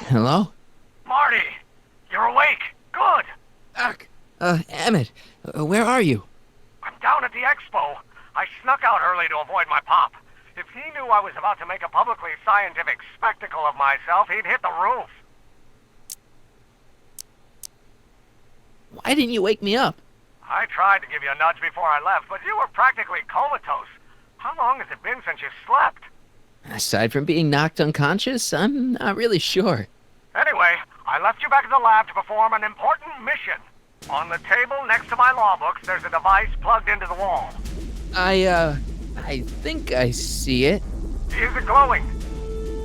Hello? Marty, you're awake. Good. Doc. Emmett, where are you? I'm down at the expo. I snuck out early to avoid my pop. If he knew I was about to make a publicly scientific spectacle of myself, he'd hit the roof. Why didn't you wake me up? I tried to give you a nudge before I left, but you were practically comatose. How long has it been since you slept? Aside from being knocked unconscious, I'm not really sure. Anyway, I left you back at the lab to perform an important mission. On the table next to my law books, there's a device plugged into the wall. I think I see it. Is it glowing?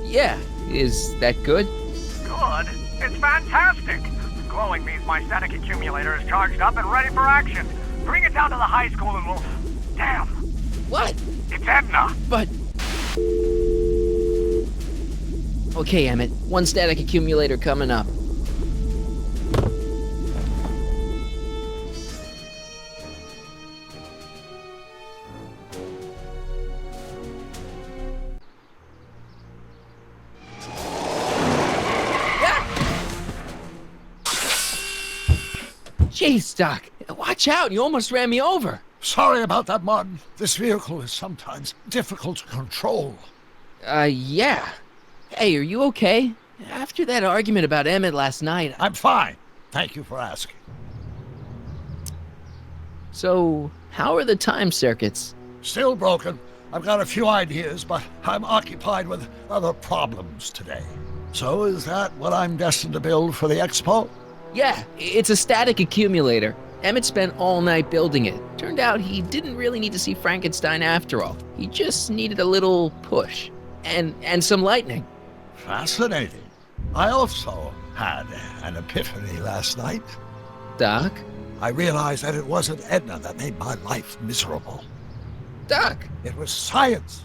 Yeah, is that good? Good? It's fantastic! Glowing means my static accumulator is charged up and ready for action. Bring it down to the high school and we'll... Damn! What? It's Edna! But... Okay, Emmett, one static accumulator coming up. Jeez, Doc, watch out, you almost ran me over. Sorry about that, Martin. This vehicle is sometimes difficult to control. Yeah. Hey, are you okay? After that argument about Emmett last night... I'm fine. Thank you for asking. So, how are the time circuits? Still broken. I've got a few ideas, but I'm occupied with other problems today. So is that what I'm destined to build for the expo? Yeah, it's a static accumulator. Emmett spent all night building it. Turned out he didn't really need to see Frankenstein after all. He just needed a little push. And some lightning. Fascinating. I also had an epiphany last night. Doc? I realized that it wasn't Edna that made my life miserable. Doc! It was science.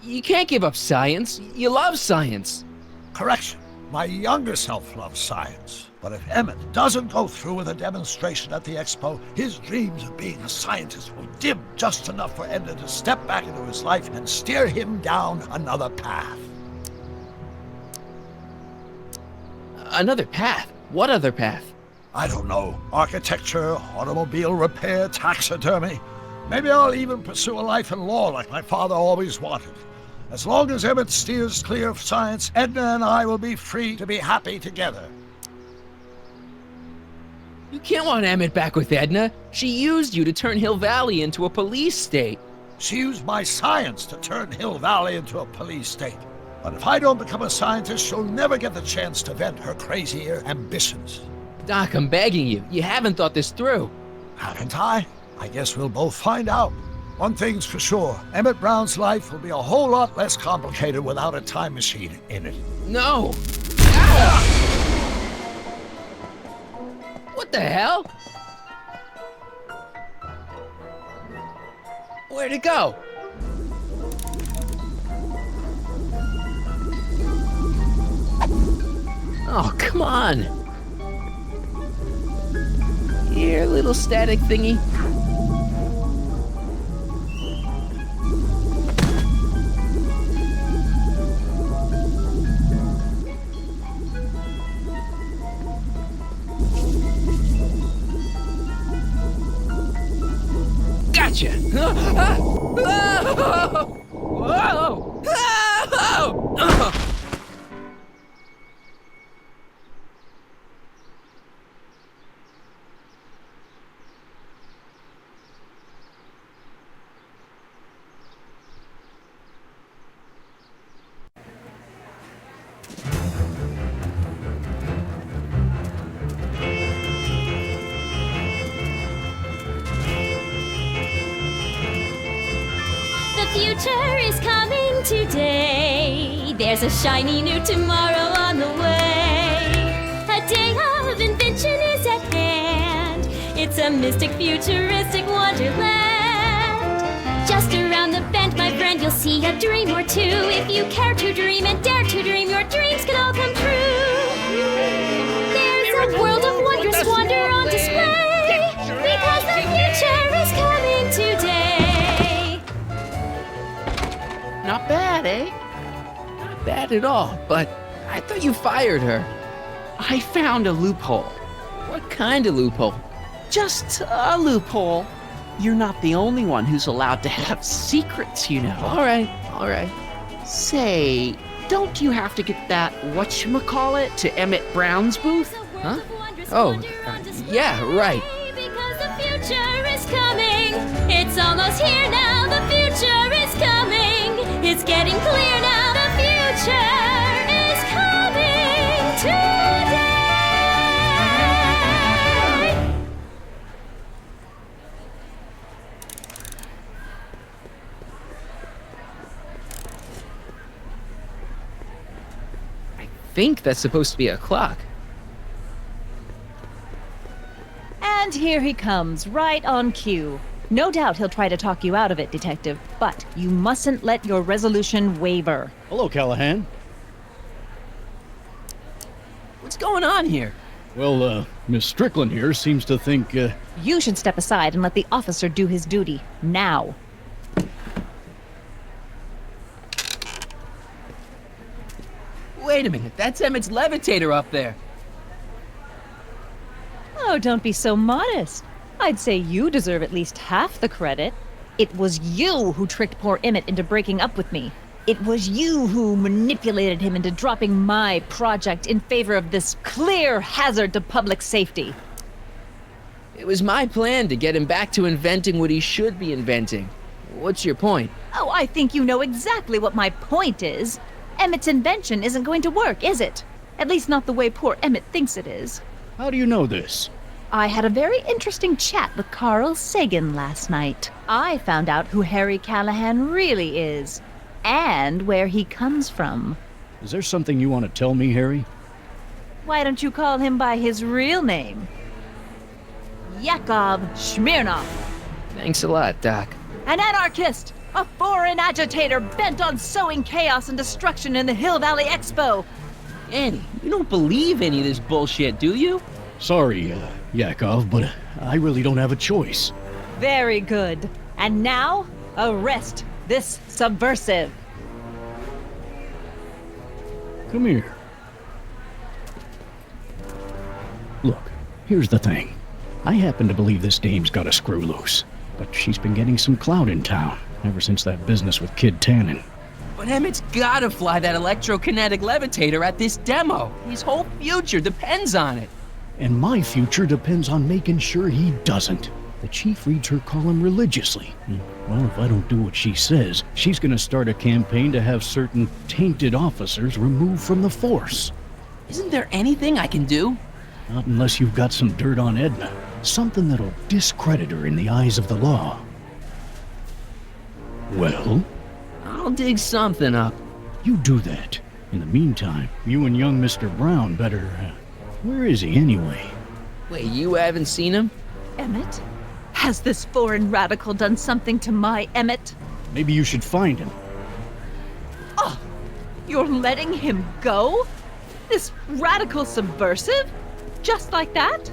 You can't give up science. You love science. Correction. My younger self loves science. But if Emmett doesn't go through with a demonstration at the expo, his dreams of being a scientist will dim just enough for Edna to step back into his life and steer him down another path. Another path? What other path? I don't know. Architecture, automobile repair, taxidermy. Maybe I'll even pursue a life in law like my father always wanted. As long as Emmett steers clear of science, Edna and I will be free to be happy together. You can't want Emmett back with Edna. She used you to turn Hill Valley into a police state. She used my science to turn Hill Valley into a police state. But if I don't become a scientist, she'll never get the chance to vent her crazier ambitions. Doc, I'm begging you. You haven't thought this through. Haven't I? I guess we'll both find out. One thing's for sure, Emmett Brown's life will be a whole lot less complicated without a time machine in it. No! Ah! What the hell? Where'd it go? Oh, come on! Here, little static thingy. Gotcha! Whoa! The future is coming today. There's a shiny new tomorrow on the way. A day of invention is at hand. It's a mystic, futuristic wonderland. Just around the bend, my friend, you'll see a dream or two. If you care to dream and dare to dream, your dreams can all come true. There's a world of wondrous wonder on display. Because the future is coming today. Not bad, eh? Not bad at all, but I thought you fired her. I found a loophole. What kind of loophole? Just a loophole. You're not the only one who's allowed to have secrets, you know. All right. Say, don't you have to get that whatchamacallit to Emmett Brown's booth? Huh? Oh, yeah, right. Because the future is coming. It's almost here now. The future is coming. It's getting clear now. The future is coming today. I think that's supposed to be a clock. And here he comes, right on cue. No doubt he'll try to talk you out of it, Detective, but you mustn't let your resolution waver. Hello, Callahan. What's going on here? Well, Miss Strickland here seems to think, You should step aside and let the officer do his duty, now. Wait a minute, that's Emmett's levitator up there. Oh, don't be so modest. I'd say you deserve at least half the credit. It was you who tricked poor Emmett into breaking up with me. It was you who manipulated him into dropping my project in favor of this clear hazard to public safety. It was my plan to get him back to inventing what he should be inventing. What's your point? Oh, I think you know exactly what my point is. Emmett's invention isn't going to work, is it? At least not the way poor Emmett thinks it is. how do you know this? I had a very interesting chat with Carl Sagan last night. I found out who Harry Callahan really is, and where he comes from. Is there something you want to tell me, Harry? Why don't you call him by his real name? Yakov Smirnov. Thanks a lot, Doc. An anarchist! A foreign agitator bent on sowing chaos and destruction in the Hill Valley Expo! Annie, you don't believe any of this bullshit, do you? Sorry, Yakov, but I really don't have a choice. Very good. And now, arrest this subversive. Come here. Look, here's the thing. I happen to believe this dame's got a screw loose, but she's been getting some clout in town ever since that business with Kid Tannen. But Emmett's gotta fly that electrokinetic levitator at this demo. His whole future depends on it. And my future depends on making sure he doesn't. The chief reads her column religiously. Well, if I don't do what she says, she's gonna start a campaign to have certain tainted officers removed from the force. Isn't there anything I can do? Not unless you've got some dirt on Edna. Something that'll discredit her in the eyes of the law. Well, I'll dig something up. you do that. In the meantime, you and young Mr. Brown better... where is he anyway? Wait, you haven't seen him? Emmett? Has this foreign radical done something to my Emmett? Maybe you should find him. Oh, you're letting him go? This radical subversive? Just like that?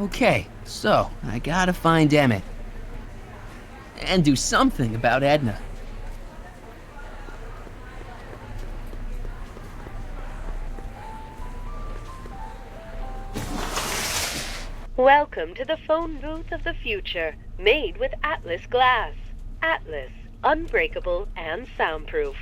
Okay, so I gotta find Emmett. And do something about Edna. Welcome to the phone booth of the future, made with Atlas glass. Atlas, unbreakable and soundproof.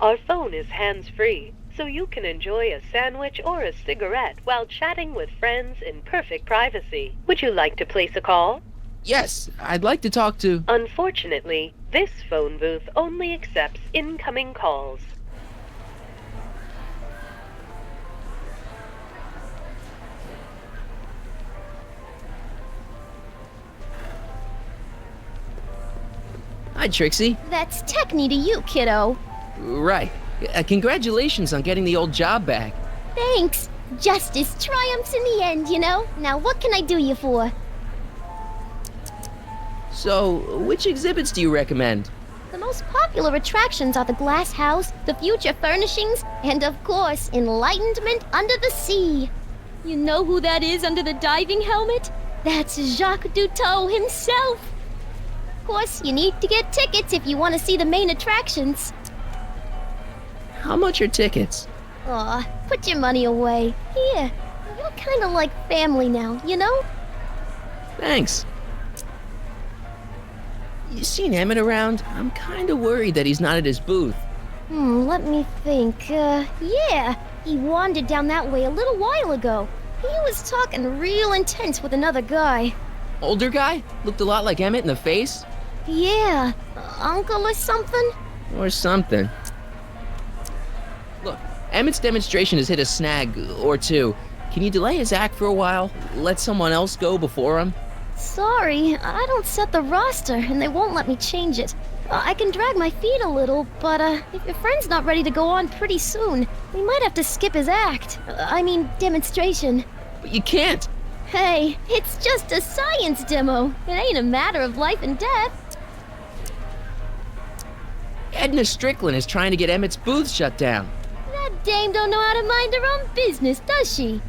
Our phone is hands-free, so you can enjoy a sandwich or a cigarette while chatting with friends in perfect privacy. Would you like to place a call? Yes, I'd like to talk to... Unfortunately, this phone booth only accepts incoming calls. Hi, Trixie. That's Techni to you, kiddo. Right. Congratulations on getting the old job back. Thanks. Justice triumphs in the end, you know? Now what can I do you for? So, which exhibits do you recommend? The most popular attractions are the Glass House, the Future Furnishings, and of course, Enlightenment Under the Sea. You know who that is under the diving helmet? That's Jacques Duteau himself. Of course, you need to get tickets if you want to see the main attractions. How much are tickets? Aw, put your money away. Here, you're kinda like family now, you know? Thanks. You seen Emmett around? I'm kinda worried that he's not at his booth. Let me think. Yeah, he wandered down that way a little while ago. He was talking real intense with another guy. Older guy? Looked a lot like Emmett in the face? Yeah, uncle or something? Or something. Look, Emmett's demonstration has hit a snag or two. Can you delay his act for a while? Let someone else go before him? Sorry, I don't set the roster, and they won't let me change it. I can drag my feet a little, but if your friend's not ready to go on pretty soon, we might have to skip his act. I mean, demonstration. But you can't. Hey, it's just a science demo. It ain't a matter of life and death. Edna Strickland is trying to get Emmett's booth shut down. That dame don't know how to mind her own business, does she?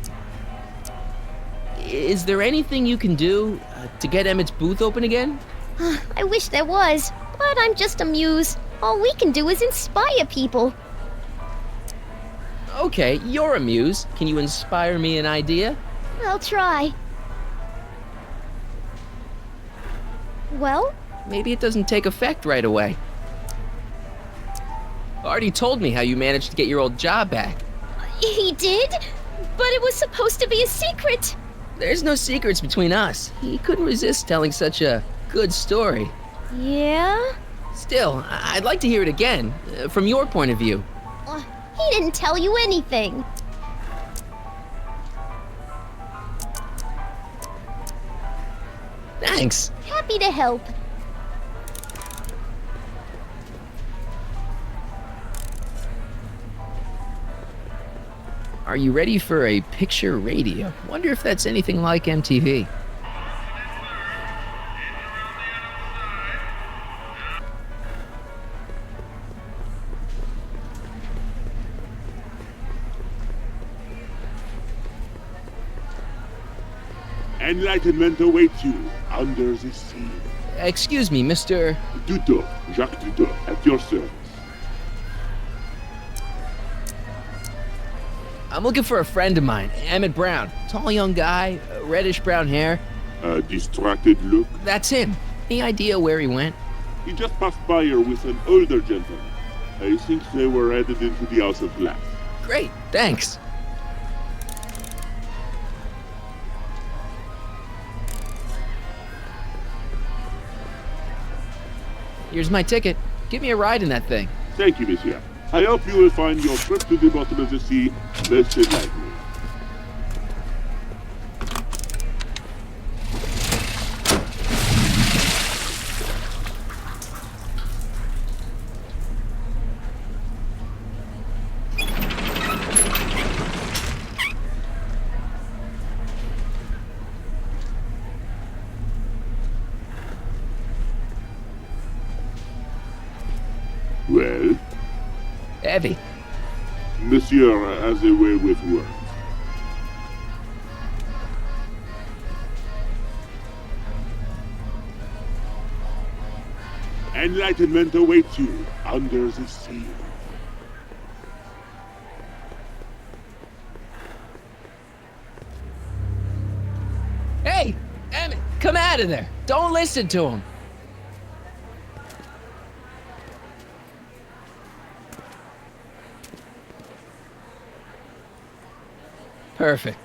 Is there anything you can do to get Emmett's booth open again? I wish there was, but I'm just a muse. All we can do is inspire people. Okay, you're a muse. Can you inspire me an idea? I'll try. Well? Maybe it doesn't take effect right away. Already told me how you managed to get your old job back. He did? But it was supposed to be a secret. There's no secrets between us. He couldn't resist telling such a good story. Yeah? Still, I'd like to hear it again, from your point of view. He didn't tell you anything. Thanks. Happy to help. Are you ready for a picture radio? Wonder if that's anything like MTV. Enlightenment awaits you under the sea. Excuse me, Mr. Tutor, Jacques Tutor, at your service. I'm looking for a friend of mine, Emmett Brown. Tall young guy, reddish brown hair. A distracted look. That's him. Any idea where he went? He just passed by here with an older gentleman. I think they were headed into the House of Glass. Great, thanks. Here's my ticket. Give me a ride in that thing. Thank you, monsieur. I hope you will find your trip to the bottom of the sea less enlightening. Well? Heavy. Monsieur has a way with words. Enlightenment awaits you under the sea. Hey, Emmett, come out of there. Don't listen to him. Perfect.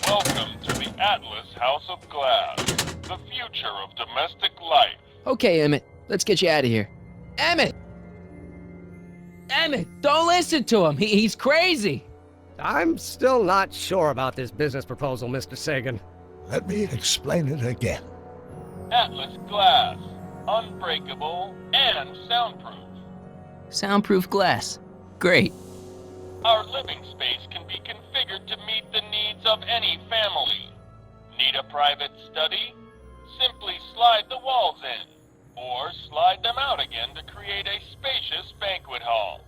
Welcome to the Atlas House of Glass, the future of domestic life. Okay, Emmett, let's get you out of here. Emmett! Emmett, don't listen to him. He's crazy. I'm still not sure about this business proposal, Mr. Sagan. Let me explain it again. Atlas Glass, unbreakable and soundproof. Soundproof glass. Great. Our living space can be configured to meet the needs of any family. Need a private study? Simply slide the walls in, or slide them out again to create a spacious banquet hall.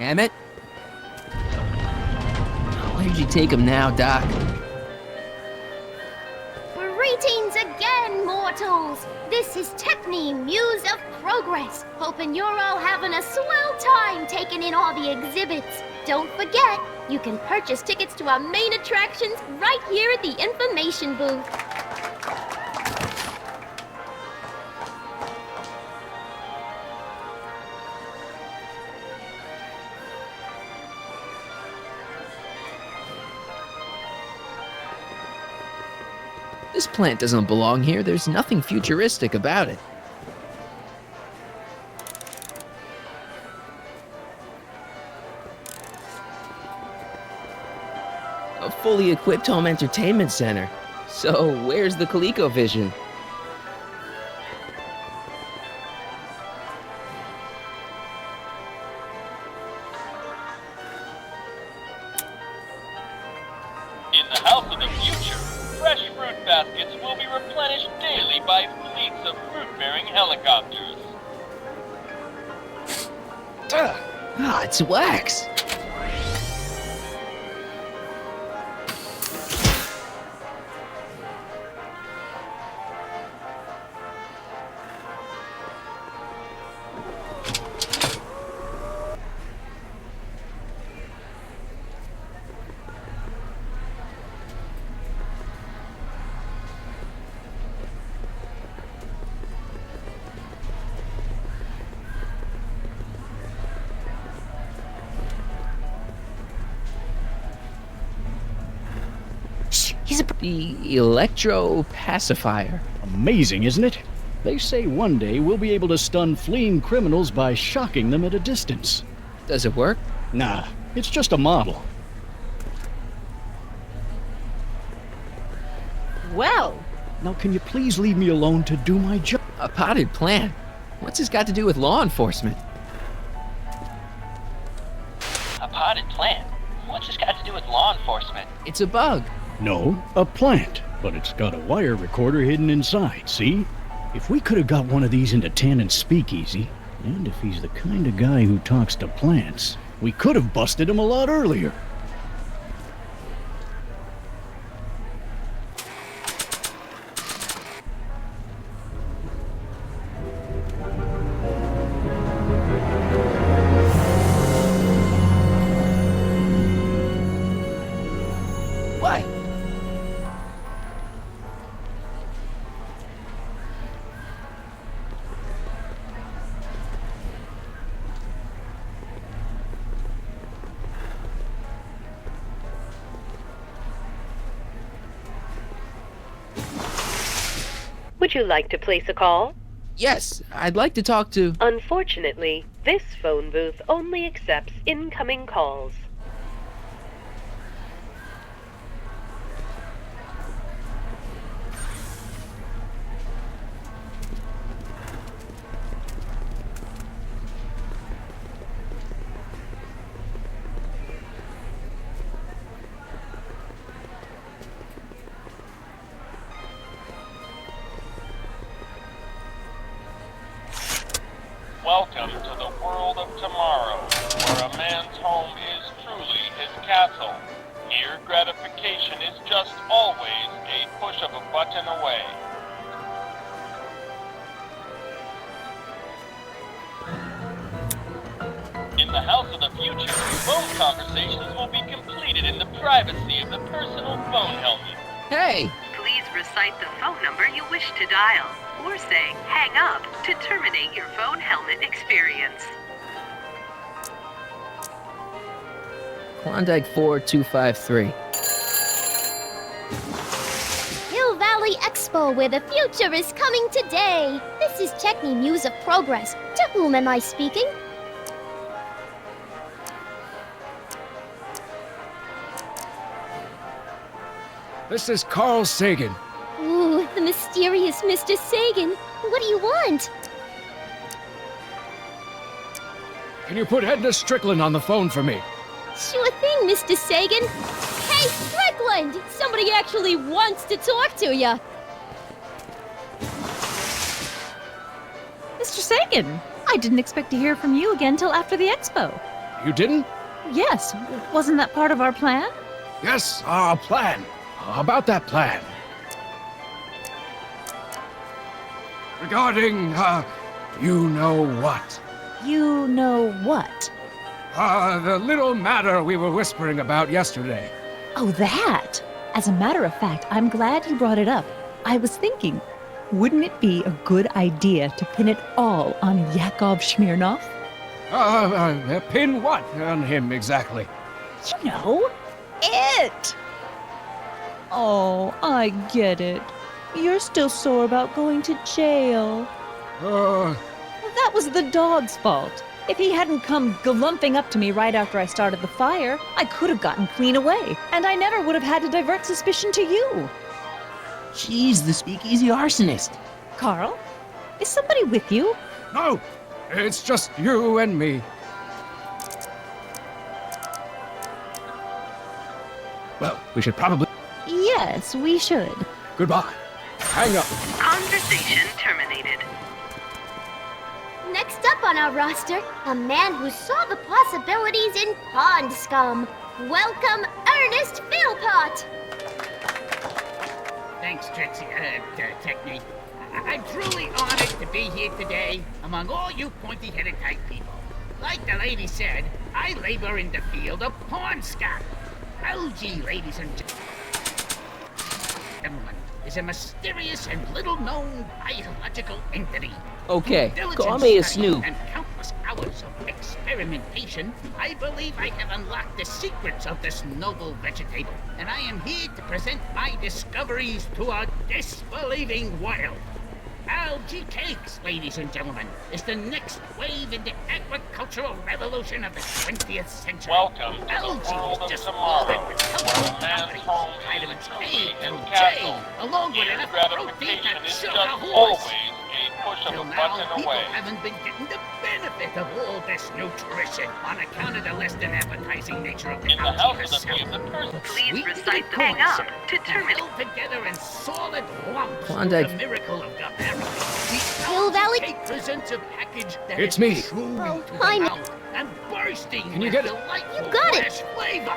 Emmett? Where'd you take him now, Doc? Greetings again, mortals! This is Techne, Muse of Progress. Hoping you're all having a swell time taking in all the exhibits. Don't forget, you can purchase tickets to our main attractions right here at the information booth. This plant doesn't belong here. There's nothing futuristic about it. A fully equipped home entertainment center. So, where's the ColecoVision? In the house of the future, fresh fruit baskets will be replenished daily by fleets of fruit-bearing helicopters. Ah, it's wax. The electro pacifier. Amazing, isn't it? They say one day we'll be able to stun fleeing criminals by shocking them at a distance. Does it work? Nah, it's just a model. Well, Now can you please leave me alone to do my job? A potted plant? What's this got to do with law enforcement? A potted plant? What's this got to do with law enforcement? It's a bug. No, a plant. But it's got a wire recorder hidden inside, see? If we could have got one of these into Tannen's speakeasy, and if he's the kind of guy who talks to plants, we could have busted him a lot earlier. What? Would you like to place a call? Yes, I'd like to talk to... Unfortunately, this phone booth only accepts incoming calls. Welcome to the world of tomorrow, where a man's home is truly his castle. Here, gratification is just always a push of a button away. In the house of the future, phone conversations will be completed in the privacy of the personal phone helmet. Hey! Please recite the phone number you wish to dial, or say hang up to terminate your phone helmet experience. Klondike 4253. Hill Valley Expo, where the future is coming today. This is Techne Muse of Progress. To whom am I speaking? This is Carl Sagan. Ooh, the mysterious Mr. Sagan. What do you want? Can you put Edna Strickland on the phone for me? Sure thing, Mr. Sagan. Hey, Strickland! Somebody actually wants to talk to you. Mr. Sagan, I didn't expect to hear from you again till after the expo. You didn't? Yes, wasn't that part of our plan? Yes, our plan. About that plan. Regarding, you know what? You know what? The little matter we were whispering about yesterday. Oh, that! As a matter of fact, I'm glad you brought it up. I was thinking, wouldn't it be a good idea to pin it all on Yakov Smirnov? Pin what on him exactly? You know, it! Oh, I get it. You're still sore about going to jail. Well, that was the dog's fault. If he hadn't come galumping up to me right after I started the fire, I could have gotten clean away, and I never would have had to divert suspicion to you. She's the speakeasy arsonist. Carl, is somebody with you? No, it's just you and me. Well, we should probably... Yes, we should. Goodbye. Hang up. Conversation terminated. Next up on our roster, a man who saw the possibilities in pond scum. Welcome, Ernest Philpott. Thanks, Trixie, Technique. I'm truly honored to be here today among all you pointy-headed type people. Like the lady said, I labor in the field of pond scum. LG, ladies and gentlemen, is a mysterious and little-known biological entity. Okay, Through call diligent me a study snoop. And countless hours of experimentation, I believe I have unlocked the secrets of this noble vegetable, and I am here to present my discoveries to a disbelieving world. Algae cakes, ladies and gentlemen, is the next wave in the agricultural revolution of the 20th century. Welcome to the Algae world of is just tomorrow, more than healthy man's properties, home is vitamins complete A and through J, castle. along with Here, enough protein gratification to is sugar just a horse. always a push of Till a now, button people away. haven't been getting the benefit of all this nutrition on account of the less than appetizing nature of the In the algae house of herself. the person. Please recite the hang up to terminate. Held together in solid lumps Klondike. through the miracle of gut barrier. Hill Valley? The algae presents a package that It's is me. chewy Oh, to the hi, mouth and bursting Can you with get it? delightful You got it. fresh flavor.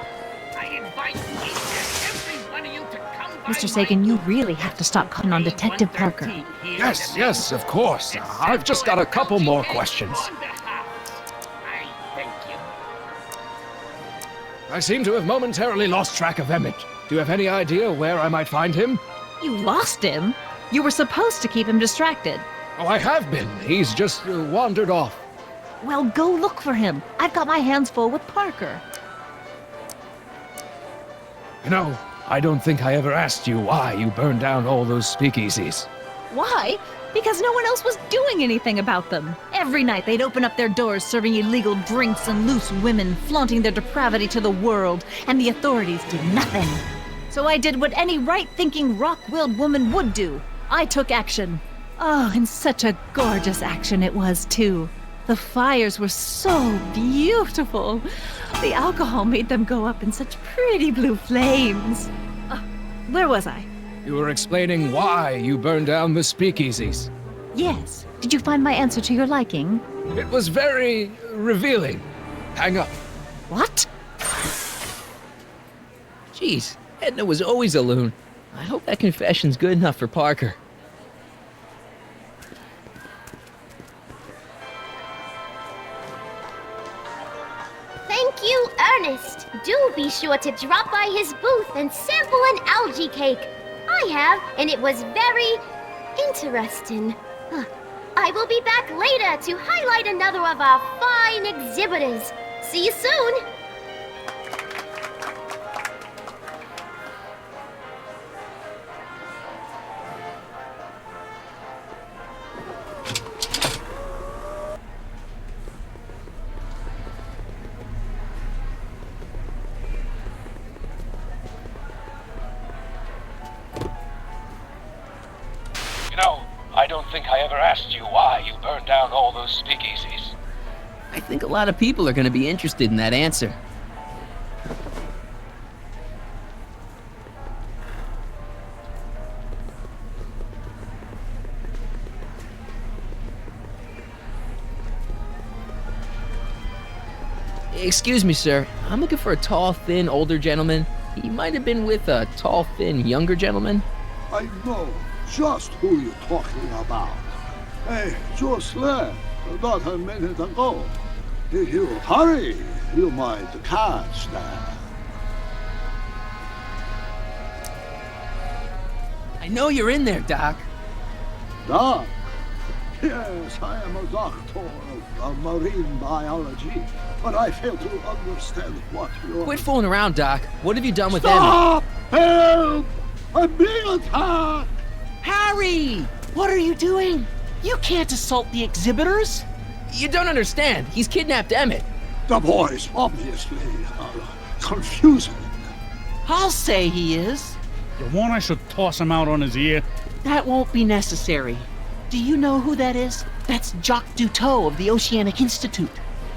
I invite each and every one of you to come by Mr. Sagan, my you booth really have to stop cutting on Detective Parker. A113 here in Yes, the yes, of course. I've just got a couple more questions. I thank you. I seem to have momentarily lost track of Emmett. Do you have any idea where I might find him? You lost him? You were supposed to keep him distracted. Oh, I have been. He's just wandered off. Well, go look for him. I've got my hands full with Parker. You know, I don't think I ever asked you why you burned down all those speakeasies. Why? Because no one else was doing anything about them. Every night they'd open up their doors serving illegal drinks and loose women, flaunting their depravity to the world, and the authorities did nothing. So I did what any right-thinking, rock-willed woman would do. I took action. Oh, and such a gorgeous action it was, too. The fires were so beautiful. The alcohol made them go up in such pretty blue flames. Where was I? You were explaining why you burned down the speakeasies. Yes. Did you find my answer to your liking? It was very revealing. Hang up. What? Jeez, Edna was always a loon. I hope that confession's good enough for Parker. Thank you, Ernest. Do be sure to drop by his booth and sample an algae cake. I have, and it was very interesting. I will be back later to highlight another of our fine exhibitors. See you soon. asked you why you burned down all those speakeasies. I think a lot of people are going to be interested in that answer. Excuse me, sir. I'm looking for a tall, thin, older gentleman. He might have been with a tall, thin, younger gentleman. I know just who you're talking about. Hey, just left about a minute ago. If you hurry, you might catch that. I know you're in there, Doc. Doc? Yes, I am a doctor of marine biology, but I fail to understand what you're... Quit fooling around, Doc. What have you done with Stop! Help! I'm being attacked! Harry! What are you doing? You can't assault the exhibitors! You don't understand. He's kidnapped Emmett. The boy's obviously confusing. I'll say he is. You want I should toss him out on his ear? That won't be necessary. Do you know who that is? That's Jacques Duteau of the Oceanic Institute.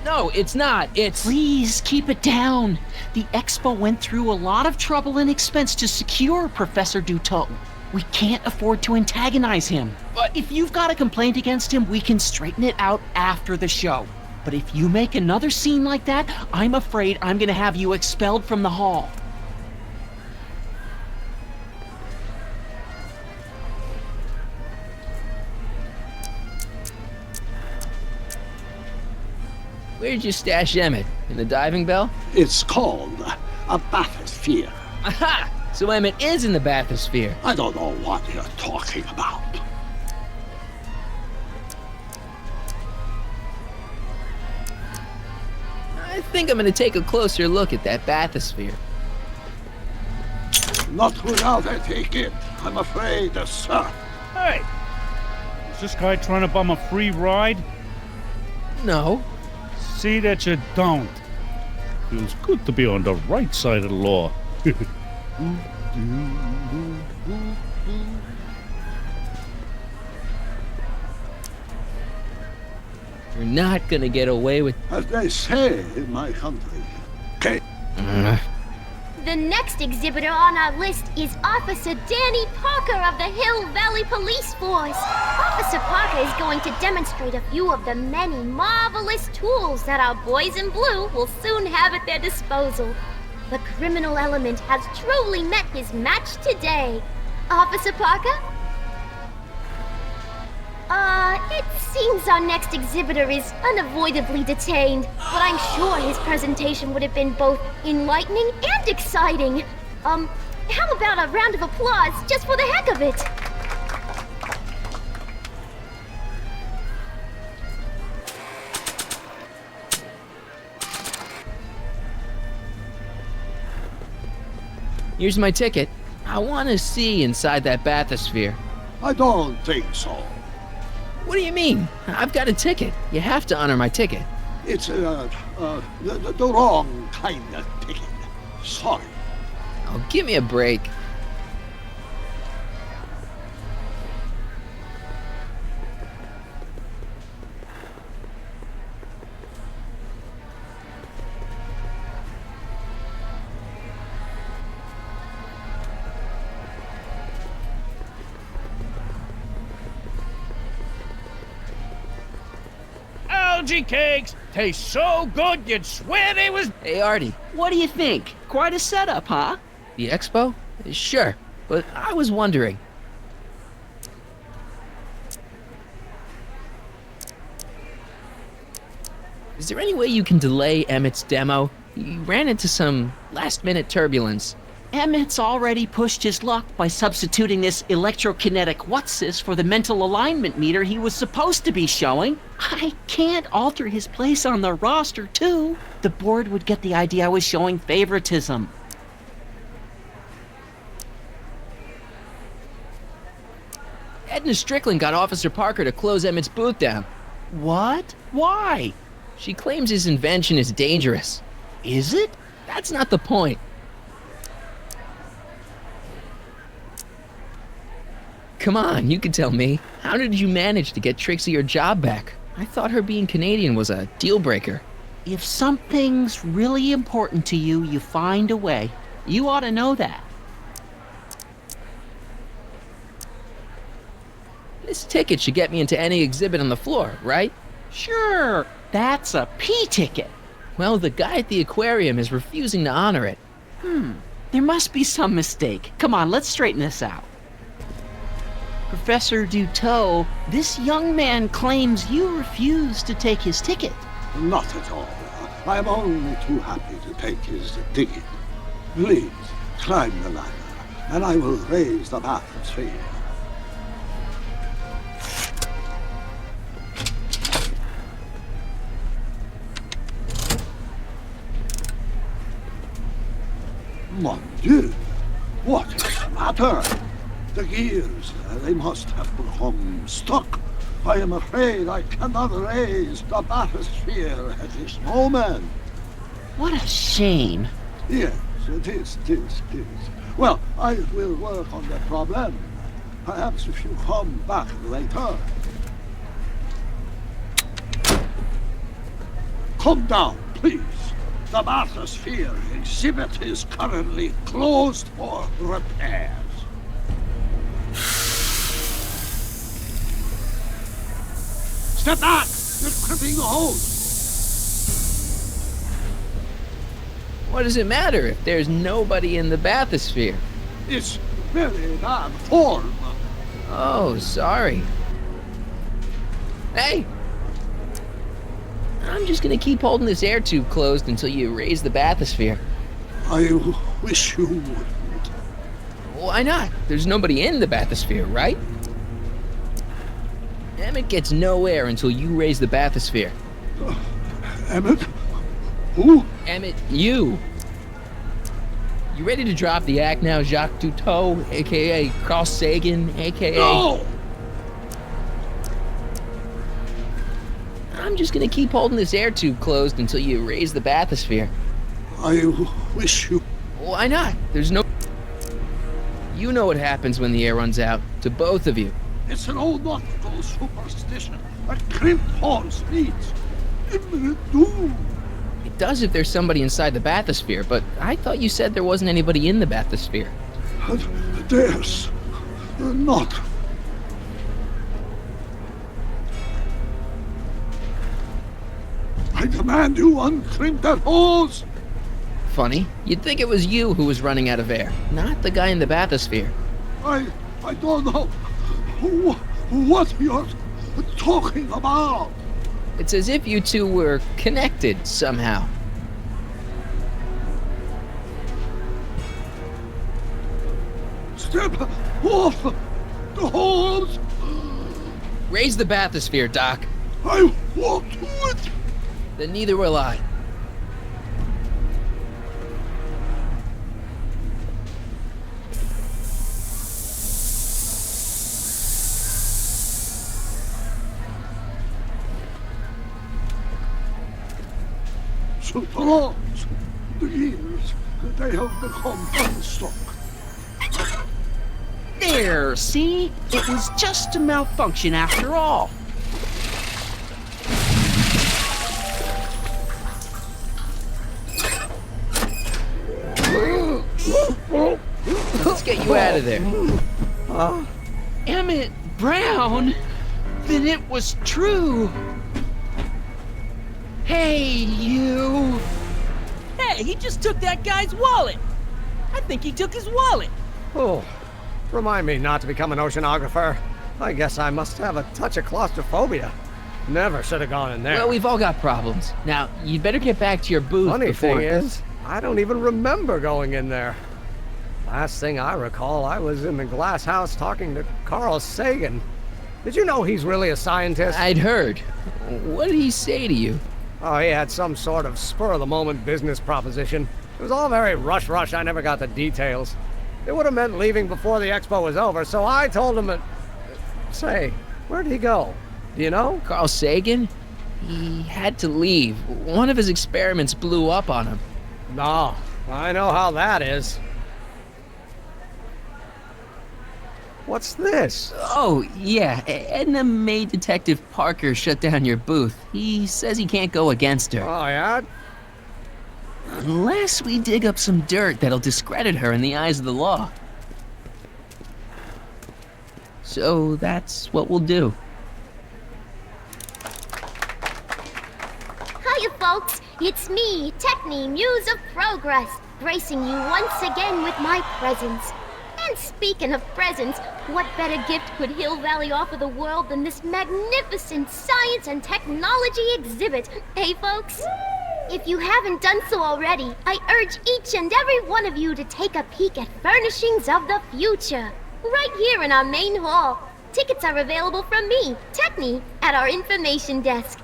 No, it's not. It's... Please, keep it down. The Expo went through a lot of trouble and expense to secure Professor Duteau. We can't afford to antagonize him. But if you've got a complaint against him, we can straighten it out after the show. But if you make another scene like that, I'm afraid I'm gonna have you expelled from the hall. Where'd you stash Emmett? In the diving bell? It's called a bathysphere. Aha! So Emmett is in the bathysphere. I don't know what you're talking about. I think I'm gonna take a closer look at that bathysphere. Not without a ticket, I'm afraid, sir. Hey! Is this guy trying to bum a free ride? No. See that you don't. Feels good to be on the right side of the law. You're not gonna get away with... As they say in my country. Okay. The next exhibitor on our list is Officer Danny Parker of the Hill Valley Police Force. Officer Parker is going to demonstrate a few of the many marvelous tools that our boys in blue will soon have at their disposal. The criminal element has truly met his match today. Officer Parker? It seems our next exhibitor is unavoidably detained, but I'm sure his presentation would have been both enlightening and exciting. How about a round of applause just for the heck of it? Here's my ticket. I want to see inside that bathysphere. I don't think so. What do you mean? I've got a ticket. You have to honor my ticket. It's the wrong kind of ticket. Sorry. Oh, give me a break. Algae cakes taste so good you'd swear they was... Hey, Artie. What do you think? Quite a setup, huh? The expo? Sure, but I was wondering. Is there any way you can delay Emmett's demo? He ran into some last-minute turbulence. Emmett's already pushed his luck by substituting this electrokinetic what's-this for the mental alignment meter he was supposed to be showing. I can't alter his place on the roster, too. The board would get the idea I was showing favoritism. Edna Strickland got Officer Parker to close Emmett's booth down. What? Why? She claims his invention is dangerous. Is it? That's not the point. Come on, you can tell me. How did you manage to get Trixie her job back? I thought her being Canadian was a deal breaker. If something's really important to you, you find a way. You ought to know that. This ticket should get me into any exhibit on the floor, right? Sure, that's a P ticket. Well, the guy at the aquarium is refusing to honor it. There must be some mistake. Come on, let's straighten this out. Professor Duteau, this young man claims you refused to take his ticket. Not at all. I am only too happy to take his ticket. Please, climb the ladder, and I will raise the bathysphere. Mon Dieu! What is the matter? The gears, they must have become stuck. I am afraid I cannot raise the bathysphere at this moment. What a shame. Yes, it is. Well, I will work on the problem. Perhaps if you come back later. Come down, please. The bathysphere exhibit is currently closed for repairs. Step back! You're tripping the hose! What does it matter if there's nobody in the bathysphere? It's very bad form. Oh, sorry. Hey! I'm just gonna keep holding this air tube closed until you raise the bathysphere. I wish you wouldn't. Why not? There's nobody in the bathysphere, right? Emmett gets no air until you raise the bathysphere. Emmett? Who? Emmett, you. You ready to drop the act now, Jacques Duteau, a.k.a. Carl Sagan, a.k.a. No! I'm just gonna keep holding this air tube closed until you raise the bathysphere. I wish you... Why not? There's no... You know what happens when the air runs out, to both of you. It's an old nautical superstition that crimped horse means imminent doom. It does if there's somebody inside the bathysphere, but I thought you said there wasn't anybody in the bathysphere. There's not. I demand you uncrimp that hose! Funny. You'd think it was you who was running out of air, not the guy in the bathysphere. I don't know what you're talking about. It's as if you two were connected somehow. Step off the hose! Raise the bathysphere, Doc. I won't do it! Then neither will I. So the logs, the gears, they have become unstuck. There, see? It was just a malfunction after all. Let's get you out of there. Emmett Brown? Then it was true. Hey, you. Hey, he just took that guy's wallet. I think he took his wallet. Oh, remind me not to become an oceanographer. I guess I must have a touch of claustrophobia. Never should have gone in there. Well, we've all got problems. Now, you'd better get back to your booth Funny before... thing is, I don't even remember going in there. Last thing I recall, I was in the glass house talking to Carl Sagan. Did you know he's really a scientist? I'd heard. What did he say to you? Oh, he had some sort of spur-of-the-moment business proposition. It was all very rush. I never got the details. It would have meant leaving before the expo was over, so I told him that... Say, where'd he go? Do you know? Carl Sagan? He had to leave. One of his experiments blew up on him. No, I know how that is. What's this? Oh, yeah. Edna made Detective Parker shut down your booth. He says he can't go against her. Oh, yeah? Unless we dig up some dirt that'll discredit her in the eyes of the law. So that's what we'll do. Hiya, folks. It's me, Techni, Muse of Progress, gracing you once again with my presence. And speaking of presents, what better gift could Hill Valley offer the world than this magnificent science and technology exhibit, hey folks? If you haven't done so already, I urge each and every one of you to take a peek at Furnishings of the Future, right here in our main hall. Tickets are available from me, Techni, at our information desk.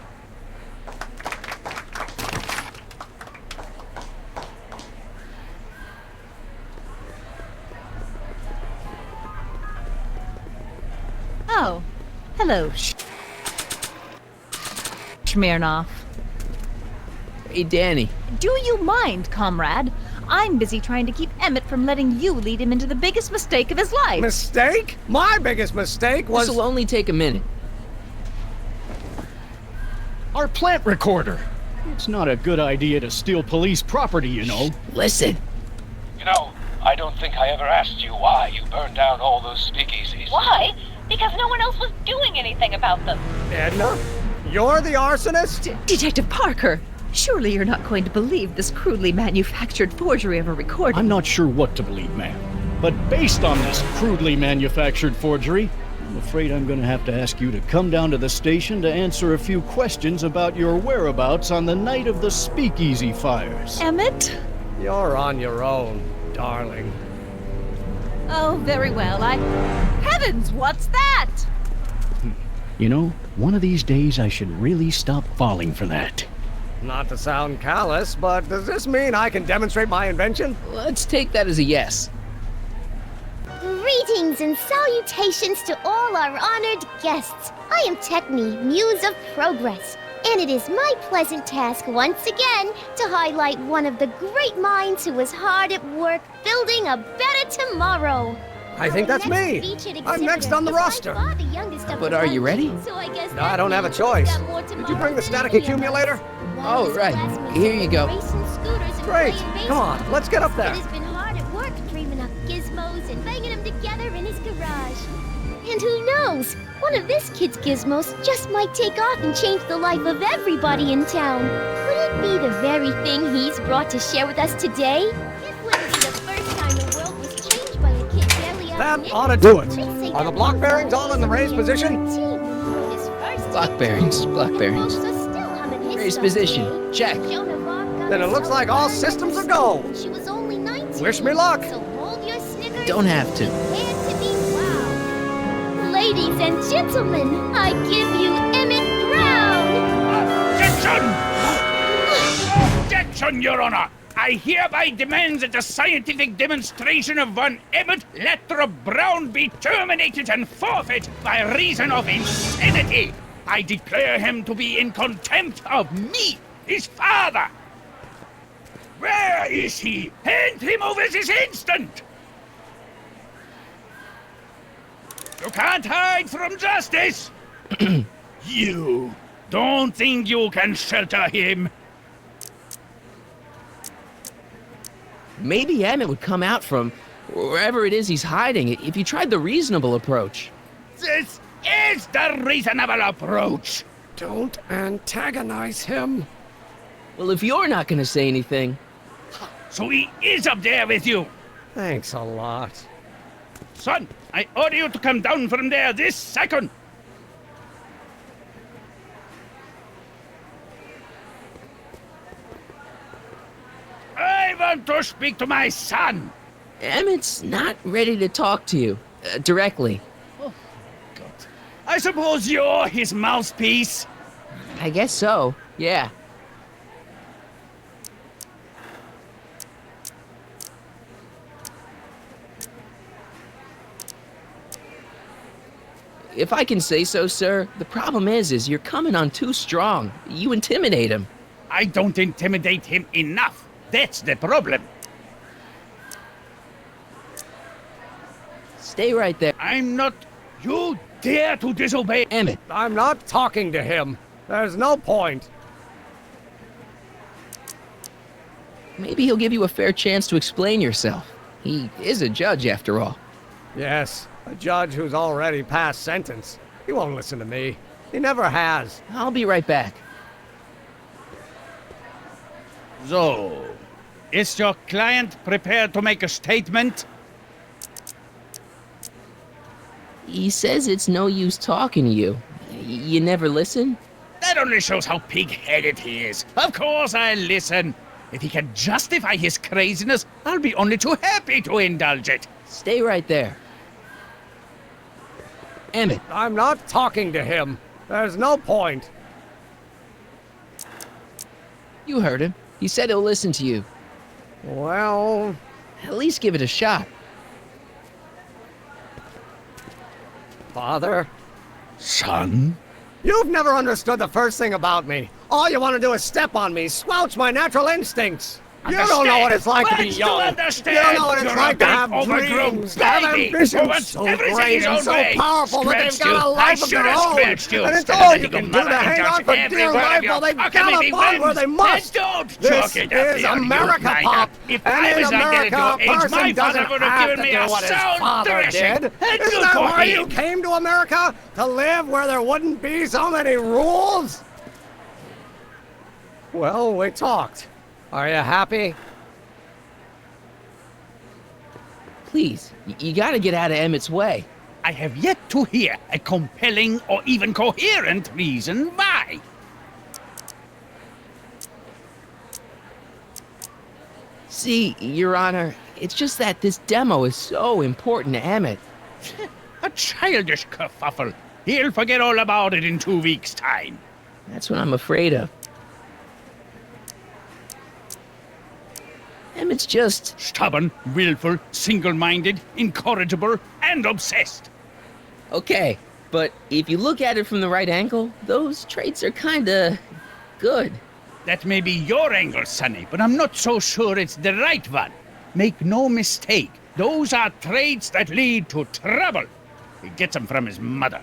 Oh, hello, Smirnoff. Hey, Danny. Do you mind, comrade? I'm busy trying to keep Emmett from letting you lead him into the biggest mistake of his life. Mistake? My biggest mistake was... This'll only take a minute. Our plant recorder. It's not a good idea to steal police property, you know. Listen. You know, I don't think I ever asked you why you burned down all those speakeasies. Why? Because no one else was doing anything about them. Edna? You're the arsonist? Detective Parker, surely you're not going to believe this crudely manufactured forgery of a recording. I'm not sure what to believe, ma'am. But based on this crudely manufactured forgery, I'm afraid I'm going to have to ask you to come down to the station to answer a few questions about your whereabouts on the night of the speakeasy fires. Emmett? You're on your own, darling. Oh, very well. Heavens, what's that? You know, one of these days I should really stop falling for that. Not to sound callous, but does this mean I can demonstrate my invention? Let's take that as a yes. Greetings and salutations to all our honored guests. I am Techni, Muse of Progress, and it is my pleasant task once again to highlight one of the great minds who was hard at work building a better tomorrow. I think that's me. I'm next on the roster. But are you ready? No, I don't have a choice. Did you bring the static accumulator? Oh, right. Here you go. Great. Come on, let's get up there. He's been hard at work dreaming up gizmos and banging them together in his garage. And who knows? One of this kid's gizmos just might take off and change the life of everybody in town. Could it be the very thing he's brought to share with us today? This wouldn't be the first time the world was changed by a kid barely out That ought to do it. Are the block bearings all in the raised position? Block bearings. Raised position. Check. Then it looks like all systems are go. She was only 19. Wish me luck. So hold your Snickers. Don't have to. Prepare to be wowed. Ladies and gentlemen, I give you Emmett Brown. Objection! Objection, Your Honor! I hereby demand that the scientific demonstration of one Emmett Lathrop Brown be terminated and forfeit by reason of insanity. I declare him to be in contempt of me, his father. Where is he? Hand him over this instant! You can't hide from justice! You don't think you can shelter him? Maybe Emmett would come out from wherever it is he's hiding if you tried the reasonable approach. This is the reasonable approach. Don't antagonize him. Well, if you're not going to say anything... So he is up there with you? Thanks a lot. Son, I order you to come down from there this second. I want to speak to my son. Emmett's not ready to talk to you directly. Oh, God. I suppose you're his mouthpiece. I guess so, yeah. If I can say so, sir, the problem is you're coming on too strong. You intimidate him. I don't intimidate him enough. That's the problem. Stay right there. I'm not... You dare to disobey... Emmett. I'm not talking to him. There's no point. Maybe he'll give you a fair chance to explain yourself. He is a judge, after all. Yes, a judge who's already passed sentence. He won't listen to me. He never has. I'll be right back. So, is your client prepared to make a statement? He says it's no use talking to you. You never listen? That only shows how pig-headed he is. Of course I'll listen. If he can justify his craziness, I'll be only too happy to indulge it. Stay right there. Emmett. I'm not talking to him. There's no point. You heard him. He said he'll listen to you. Well... At least give it a shot. Father? Son? You've never understood the first thing about me. All you want to do is step on me, squelch my natural instincts. You don't know what it's like to be young. You don't know what it's like to have dreams, to have ambitions so great and so powerful that they've got a life of their own. And it's all you can do to hang on for dear life while they gallop on where they must. This is America, Pop. And in America, a person doesn't have to do what his father did. Isn't that why you came to America? To live where there wouldn't be so many rules? Well, we talked. Are you happy? Please, you gotta get out of Emmett's way. I have yet to hear a compelling or even coherent reason why. See, Your Honor, it's just that this demo is so important to Emmett. A childish kerfuffle. He'll forget all about it in 2 weeks' time. That's what I'm afraid of. Emmett's just... Stubborn, willful, single-minded, incorrigible, and obsessed. Okay, but if you look at it from the right angle, those traits are kinda... good. That may be your angle, Sonny, but I'm not so sure it's the right one. Make no mistake, those are traits that lead to trouble. He gets them from his mother.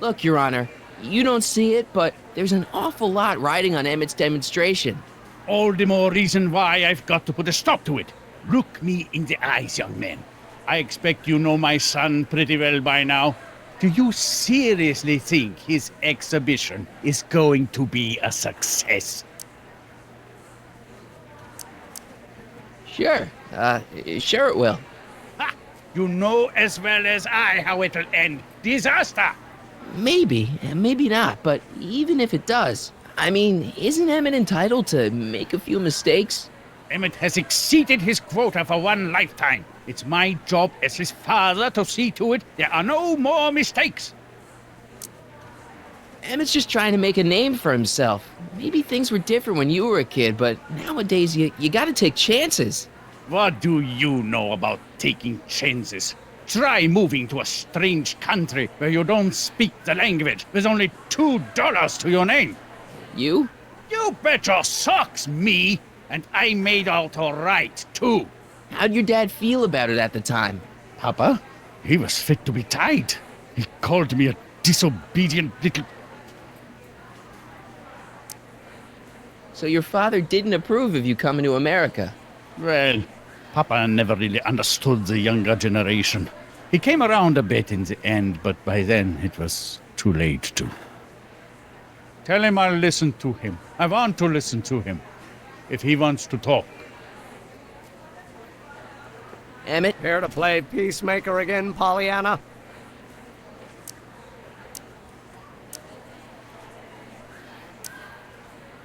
Look, Your Honor, you don't see it, but there's an awful lot riding on Emmett's demonstration. All the more reason why I've got to put a stop to it. Look me in the eyes, young man. I expect you know my son pretty well by now. Do you seriously think his exhibition is going to be a success? Sure. Sure it will. Ha! You know as well as I how it'll end. Disaster! Maybe, and maybe not, but even if it does, I mean, isn't Emmett entitled to make a few mistakes? Emmett has exceeded his quota for one lifetime. It's my job as his father to see to it there are no more mistakes. Emmett's just trying to make a name for himself. Maybe things were different when you were a kid, but nowadays you gotta take chances. What do you know about taking chances? Try moving to a strange country where you don't speak the language with only $2 to your name. You? You bet your socks, me! And I made out all right, too. How'd your dad feel about it at the time? Papa? He was fit to be tied. He called me a disobedient little... So your father didn't approve of you coming to America? Well, Papa never really understood the younger generation. He came around a bit in the end, but by then it was too late to. Tell him I'll listen to him. I want to listen to him. If he wants to talk. Emmett? Here to play peacemaker again, Pollyanna?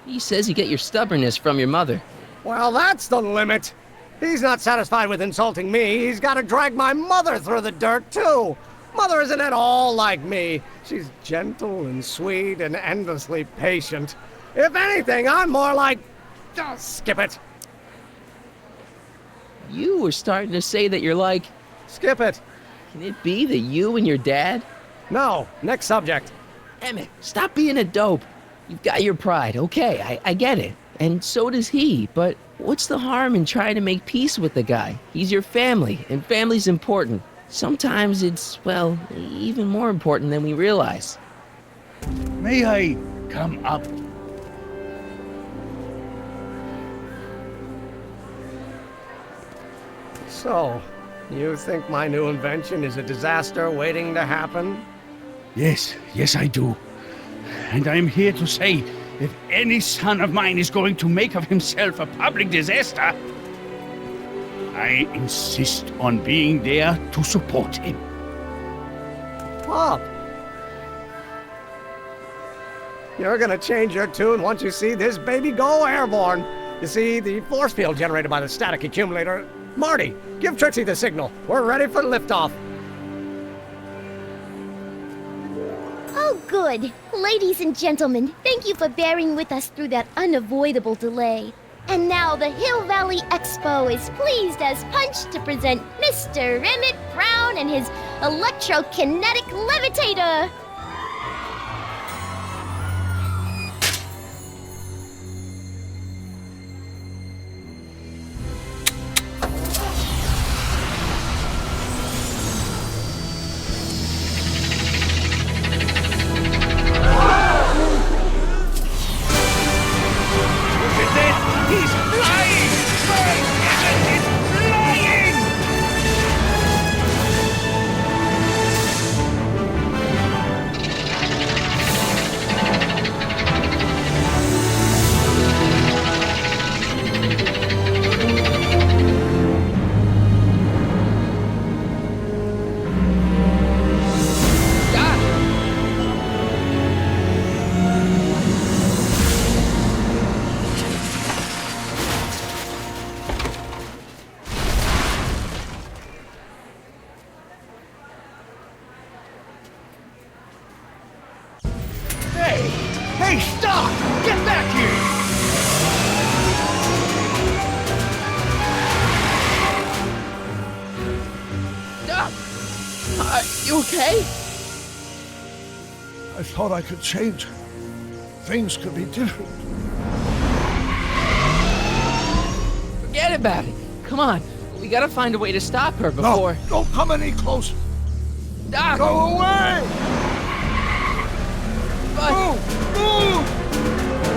He says you get your stubbornness from your mother. Well, that's the limit. He's not satisfied with insulting me. He's got to drag my mother through the dirt, too. Mother isn't at all like me. She's gentle and sweet and endlessly patient. If anything, I'm more like... Oh, skip it. You were starting to say that you're like... Skip it. Can it be that you and your dad? No. Next subject. Emmett, stop being a dope. You've got your pride, okay, I get it. And so does he, but what's the harm in trying to make peace with the guy? He's your family, and family's important. Sometimes it's, well, even more important than we realize. May I come up? So, you think my new invention is a disaster waiting to happen? Yes, I do. And I'm here to say, if any son of mine is going to make of himself a public disaster, I insist on being there to support him. Pop! You're gonna change your tune once you see this baby go airborne. You see, the force field generated by the static accumulator... Marty, give Trixie the signal. We're ready for liftoff. Oh, good. Ladies and gentlemen, thank you for bearing with us through that unavoidable delay. And now the Hill Valley Expo is pleased as punch to present Mr. Emmett Brown and his electrokinetic levitator. Hey, stop! Get back here! Doc! Are you okay? I thought I could change her. Things could be different. Forget about it. Come on. We gotta find a way to stop her before... No, don't come any closer. Doc! Go away! But... Move!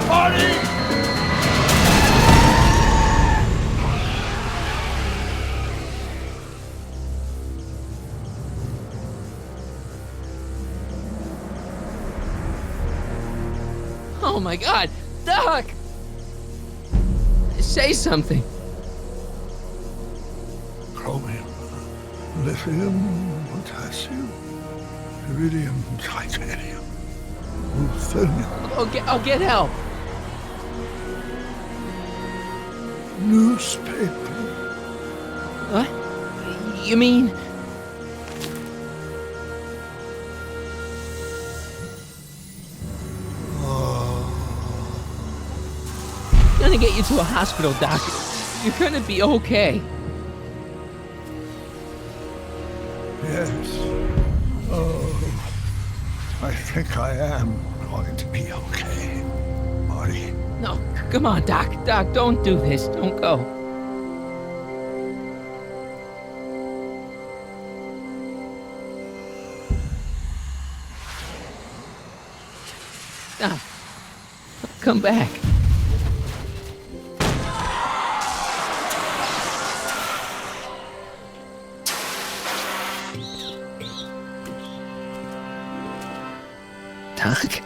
Marty! Oh my God! Doc! Say something. Chromium, lithium, potassium, iridium, titanium, ruthenium. I'll get help. Newspaper. What? You mean... Gonna get you to a hospital, Doc. You're gonna be okay. Yes. Oh, I think I am going to be okay, Marty. No, come on, Doc. Doc, don't do this. Don't go. Doc, come back. Doc?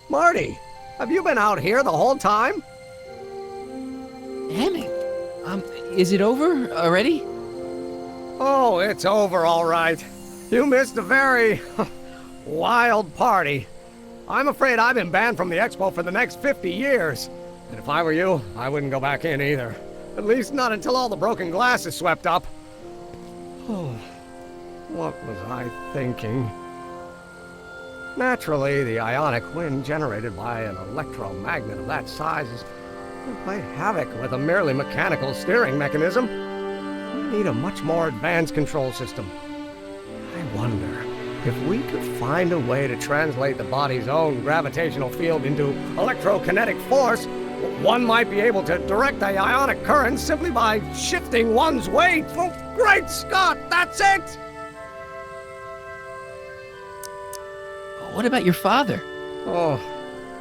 Marty, have you been out here the whole time? Emmett, is it over already? Oh, it's over all right. You missed a very wild party. I'm afraid I've been banned from the expo for the next 50 years. And if I were you, I wouldn't go back in either. At least not until all the broken glass is swept up. Oh, what was I thinking? Naturally, the ionic wind generated by an electromagnet of that size will play havoc with a merely mechanical steering mechanism. We need a much more advanced control system. I wonder if we could find a way to translate the body's own gravitational field into electrokinetic force One might be able to direct the ionic current simply by shifting one's weight. Oh, great Scott, that's it! What about your father? Oh,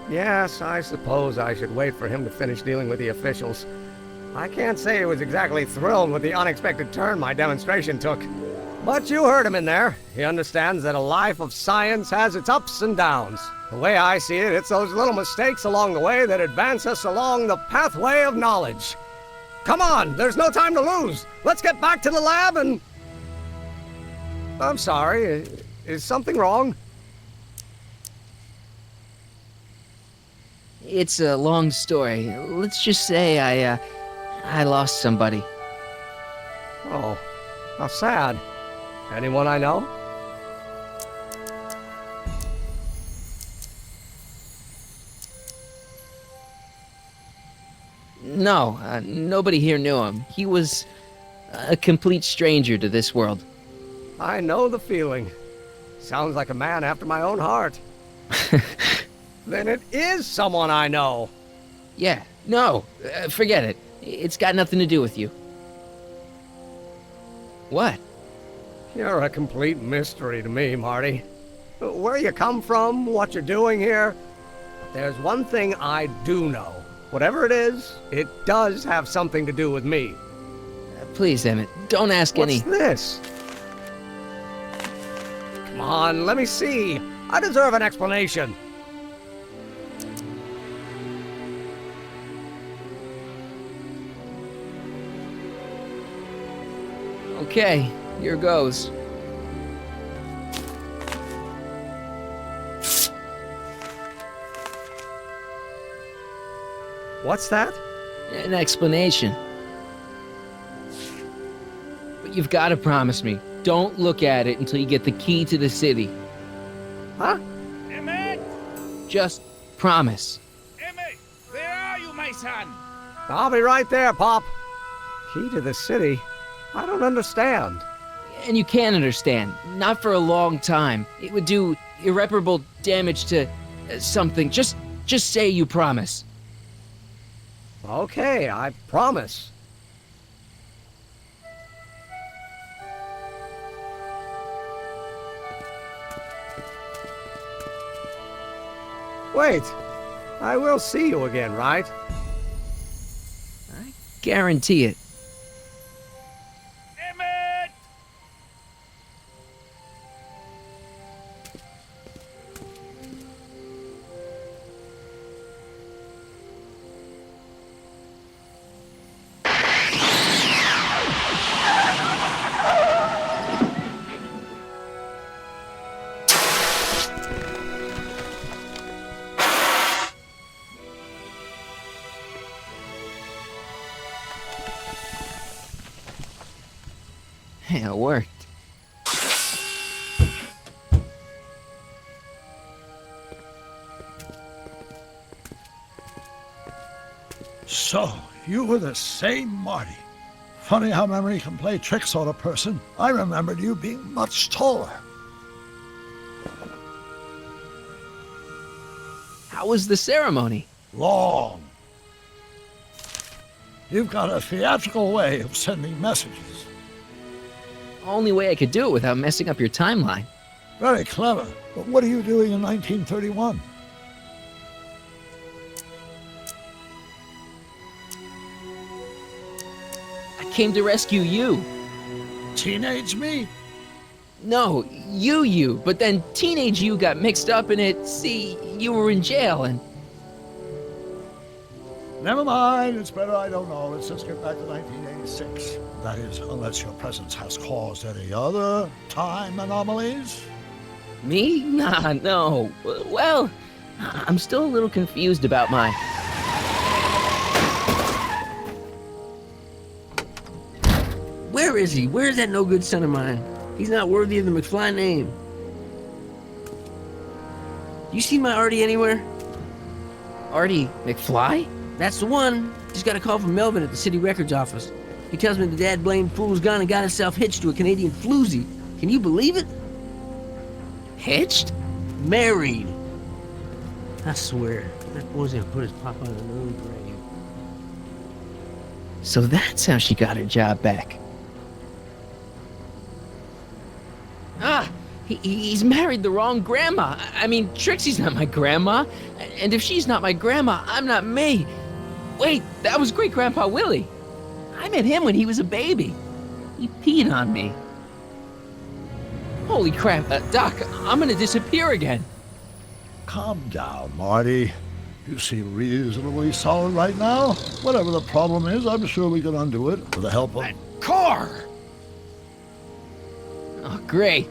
yes, I suppose I should wait for him to finish dealing with the officials. I can't say he was exactly thrilled with the unexpected turn my demonstration took. But you heard him in there. He understands that a life of science has its ups and downs. The way I see it, it's those little mistakes along the way that advance us along the pathway of knowledge. Come on, there's no time to lose. Let's get back to the lab and... I'm sorry, is something wrong? It's a long story. Let's just say I lost somebody. Oh, how sad. Anyone I know? No, nobody here knew him. He was a complete stranger to this world. I know the feeling. Sounds like a man after my own heart. Then it is someone I know. Yeah, no, forget it. It's got nothing to do with you. What? You're a complete mystery to me, Marty. Where you come from, what you're doing here. But there's one thing I do know. Whatever it is, it does have something to do with me. Please, Emmett, don't ask any... What's this? Come on, let me see. I deserve an explanation. Okay, here goes. What's that? An explanation. But you've got to promise me, don't look at it until you get the key to the city. Huh? Emmett! Just promise. Emmett! Where are you, my son? I'll be right there, Pop. Key to the city? I don't understand. And you can't understand. Not for a long time. It would do irreparable damage to something. Just say you promise. Okay, I promise. Wait, I will see you again, right? I guarantee it. Emmett! Yeah, it worked. So, you were the same Marty. Funny how memory can play tricks on a person. I remembered you being much taller. How was the ceremony? Long. You've got a theatrical way of sending messages. Only way I could do it without messing up your timeline. Very clever. But what are you doing in 1931? I came to rescue you. Teenage me? No, you. But then teenage you got mixed up in it. See, you were in jail and... Never mind, it's better I don't know. Let's just get back to 1986. That is, unless your presence has caused any other time anomalies. Me? Nah, no. Well, I'm still a little confused about my... Where is he? Where's that no-good son of mine? He's not worthy of the McFly name. You see my Artie anywhere? Artie McFly? That's the one. Just got a call from Melvin at the city records office. He tells me the dad-blamed fool's gone and got himself hitched to a Canadian floozy. Can you believe it? Hitched? Married. I swear, that boy's gonna put his pop on an own grave. So that's how she got her job back. Ah, he's married the wrong grandma. I mean, Trixie's not my grandma. And if she's not my grandma, I'm not me. Wait, that was Great-Grandpa Willie. I met him when he was a baby. He peed on me. Holy crap, Doc, I'm gonna disappear again. Calm down, Marty. You seem reasonably solid right now. Whatever the problem is, I'm sure we can undo it with the help of... That car! Oh, great.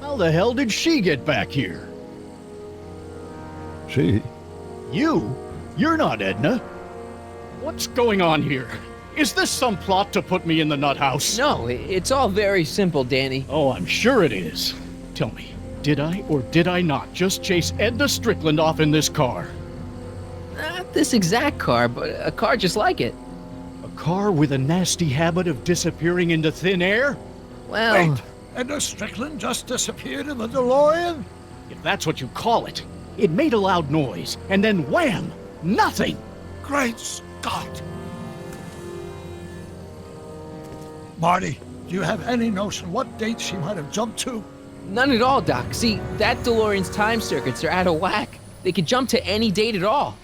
How the hell did she get back here? She? You? You're not Edna. What's going on here? Is this some plot to put me in the nut house? No, it's all very simple, Danny. Oh, I'm sure it is. Tell me, did I or did I not just chase Edna Strickland off in this car? Not this exact car, but a car just like it. A car with a nasty habit of disappearing into thin air? Well... Wait, Edna Strickland just disappeared in the DeLorean? If that's what you call it. It made a loud noise, and then wham! Nothing! Great Scott! Marty, do you have any notion what date she might have jumped to? None at all, Doc. See, that DeLorean's time circuits are out of whack. They could jump to any date at all.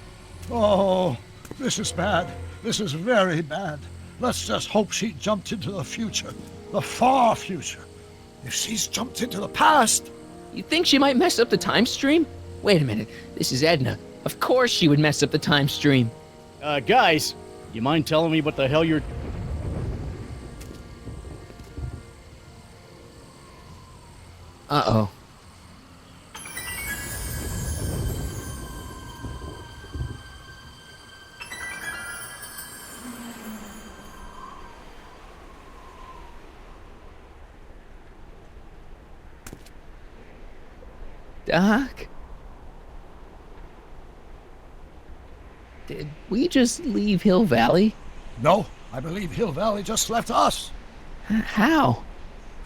Oh, this is bad. This is very bad. Let's just hope she jumped into the future. The far future. If she's jumped into the past... You think she might mess up the time stream? Wait a minute. This is Edna. Of course she would mess up the time stream. Guys, you mind telling me what the hell you're... Uh-oh. Doc? Did we just leave Hill Valley? No, I believe Hill Valley just left us. How?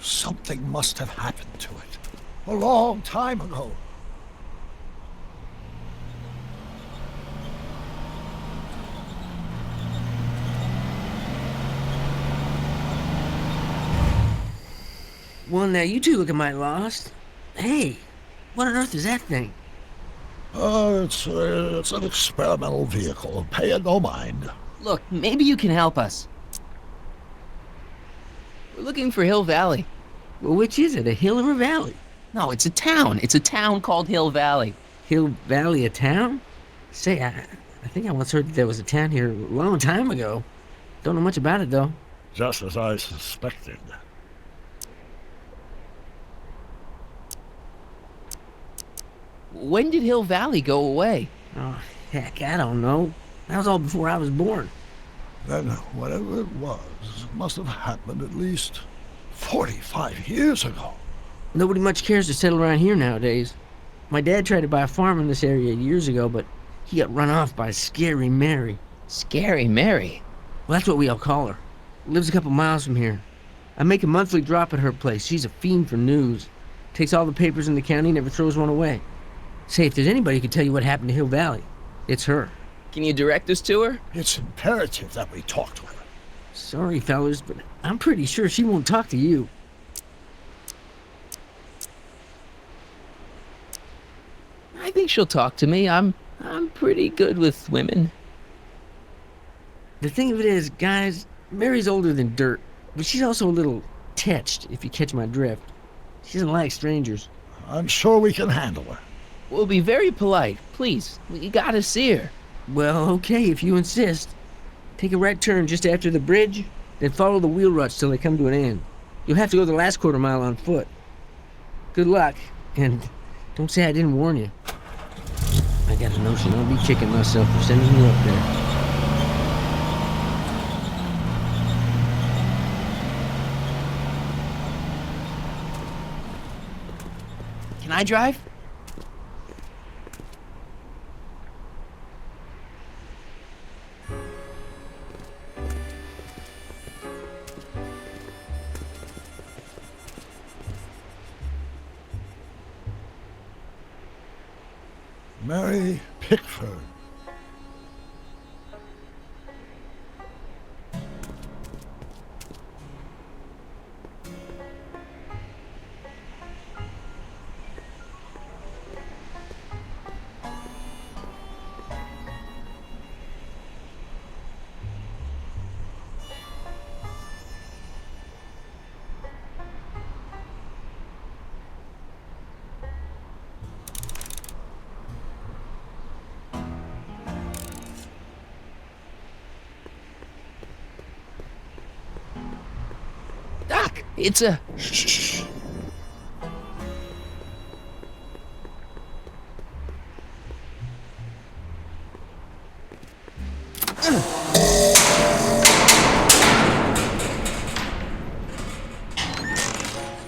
Something must have happened to it. A long time ago. Well, now you two looking mighty lost. Hey, what on earth is that thing? It's an experimental vehicle. Pay it no mind. Look, maybe you can help us. We're looking for Hill Valley. Well, which is it, a hill or a valley? No, it's a town. It's a town called Hill Valley. Hill Valley, a town? Say, I think I once heard that there was a town here a long time ago. Don't know much about it, though. Just as I suspected. When did Hill Valley go away? Oh, heck, I don't know. That was all before I was born. Then whatever it was must have happened at least 45 years ago. Nobody much cares to settle around here nowadays. My dad tried to buy a farm in this area years ago, but he got run off by Scary Mary. Scary Mary? Well, that's what we all call her. Lives a couple miles from here. I make a monthly drop at her place. She's a fiend for news. Takes all the papers in the county, never throws one away. Say, if there's anybody who can tell you what happened to Hill Valley, it's her. Can you direct us to her? It's imperative that we talk to her. Sorry, fellas, but I'm pretty sure she won't talk to you. I think she'll talk to me. I'm pretty good with women. The thing of it is, guys, Mary's older than dirt, but she's also a little tetched, if you catch my drift. She doesn't like strangers. I'm sure we can handle her. We'll be very polite. Please, we gotta see her. Well, okay, if you insist. Take a right turn just after the bridge, then follow the wheel ruts till they come to an end. You'll have to go the last quarter mile on foot. Good luck, and don't say I didn't warn you. I got a notion I'll be kicking myself for sending you up there. Can I drive? Mary Pickford. Doc, it's a... Shh.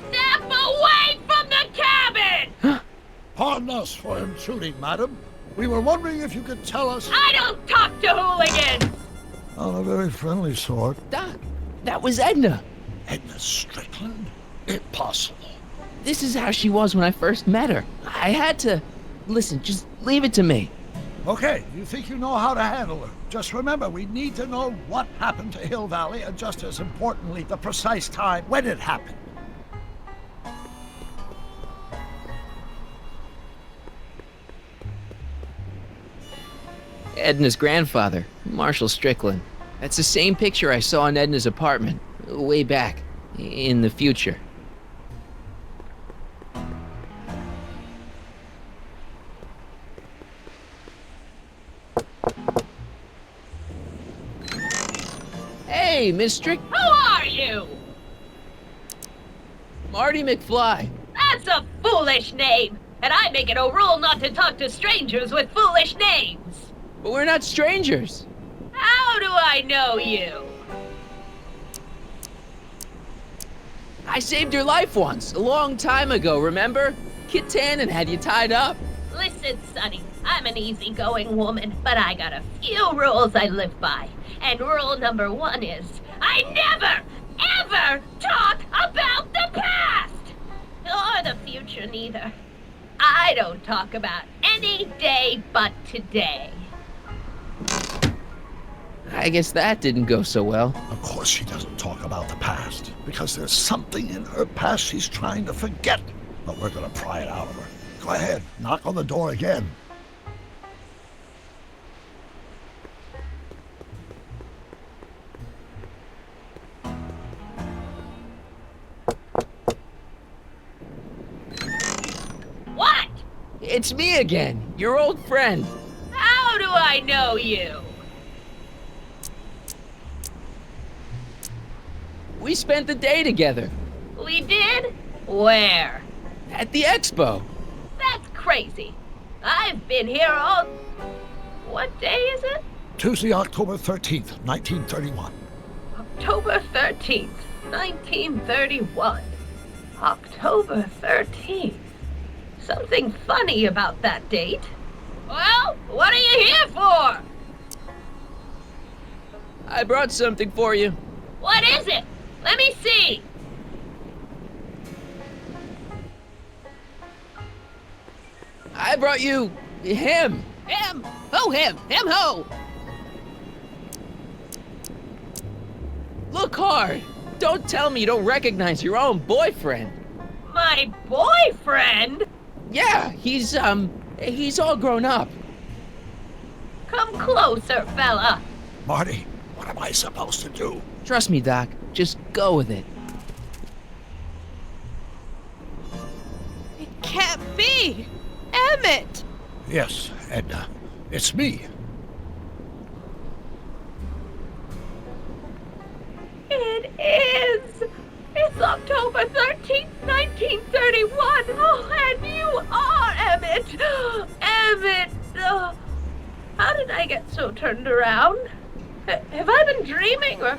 Step away from the cabin! Pardon us for intruding, madam. We were wondering if you could tell us... I don't talk to hooligans! On a very friendly sort. Doc, that was Edna. Edna Strickland? Impossible. This is how she was when I first met her. I had to... Listen, just leave it to me. Okay, you think you know how to handle her. Just remember, we need to know what happened to Hill Valley, and just as importantly, the precise time when it happened. Edna's grandfather, Marshall Strickland. That's the same picture I saw in Edna's apartment, way back, in the future. Hey, Miss Strick... Who are you? Marty McFly. That's a foolish name, and I make it a rule not to talk to strangers with foolish names. But we're not strangers. How do I know you? I saved your life once, a long time ago, remember? Kit Tannen had you tied up. Listen, Sonny, I'm an easygoing woman, but I got a few rules I live by. And rule number 1 is, I never, ever talk about the past! Or the future, neither. I don't talk about any day but today. I guess that didn't go so well. Of course she doesn't talk about the past, because there's something in her past she's trying to forget. But we're gonna pry it out of her. Go ahead, knock on the door again. What? It's me again, your old friend. How do I know you? We spent the day together. We did? Where? At the expo. That's crazy. I've been here all... What day is it? Tuesday, October 13th, 1931. October 13th, 1931. October 13th. Something funny about that date. Well, what are you here for? I brought something for you. What is it? Let me see. I brought you him. Him? Who him? Him who? Look hard. Don't tell me you don't recognize your own boyfriend. My boyfriend? Yeah, he's all grown up. Come closer, fella. Marty, what am I supposed to do? Trust me, Doc. Just go with it. It can't be! Emmett! Yes, Edna. It's me. It is! It's October 13th, 1931! Oh, and you are Emmett! Emmett! How did I get so turned around? Have I been dreaming, or...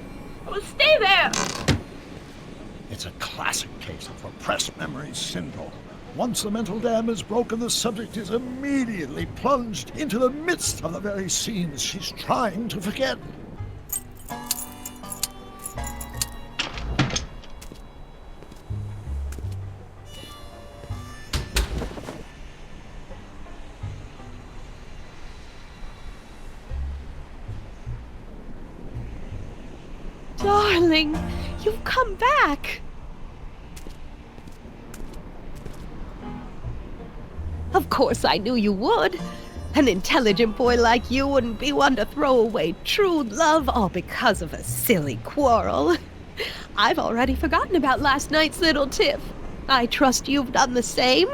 Oh, stay there! It's a classic case of repressed memory syndrome. Once the mental dam is broken, the subject is immediately plunged into the midst of the very scenes she's trying to forget. Darling, you've come back. Of course I knew you would. An intelligent boy like you wouldn't be one to throw away true love all because of a silly quarrel. I've already forgotten about last night's little tiff. I trust you've done the same?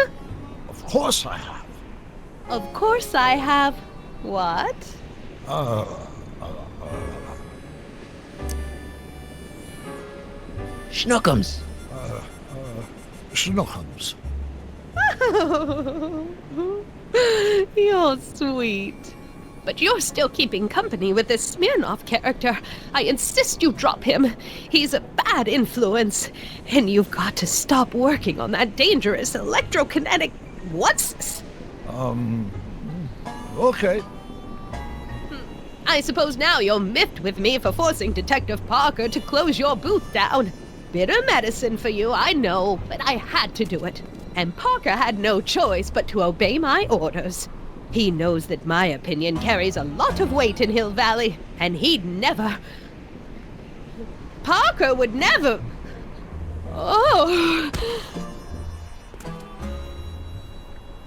Of course I have. Of course I have. What? Schnookums. Schnookums. You're sweet. But you're still keeping company with this Smirnoff character. I insist you drop him. He's a bad influence. And you've got to stop working on that dangerous electrokinetic... What's this? Okay. I suppose now you're miffed with me for forcing Detective Parker to close your booth down. Bitter medicine for you, I know, but I had to do it. And Parker had no choice but to obey my orders. He knows that my opinion carries a lot of weight in Hill Valley, and he'd never... Parker would never... Oh...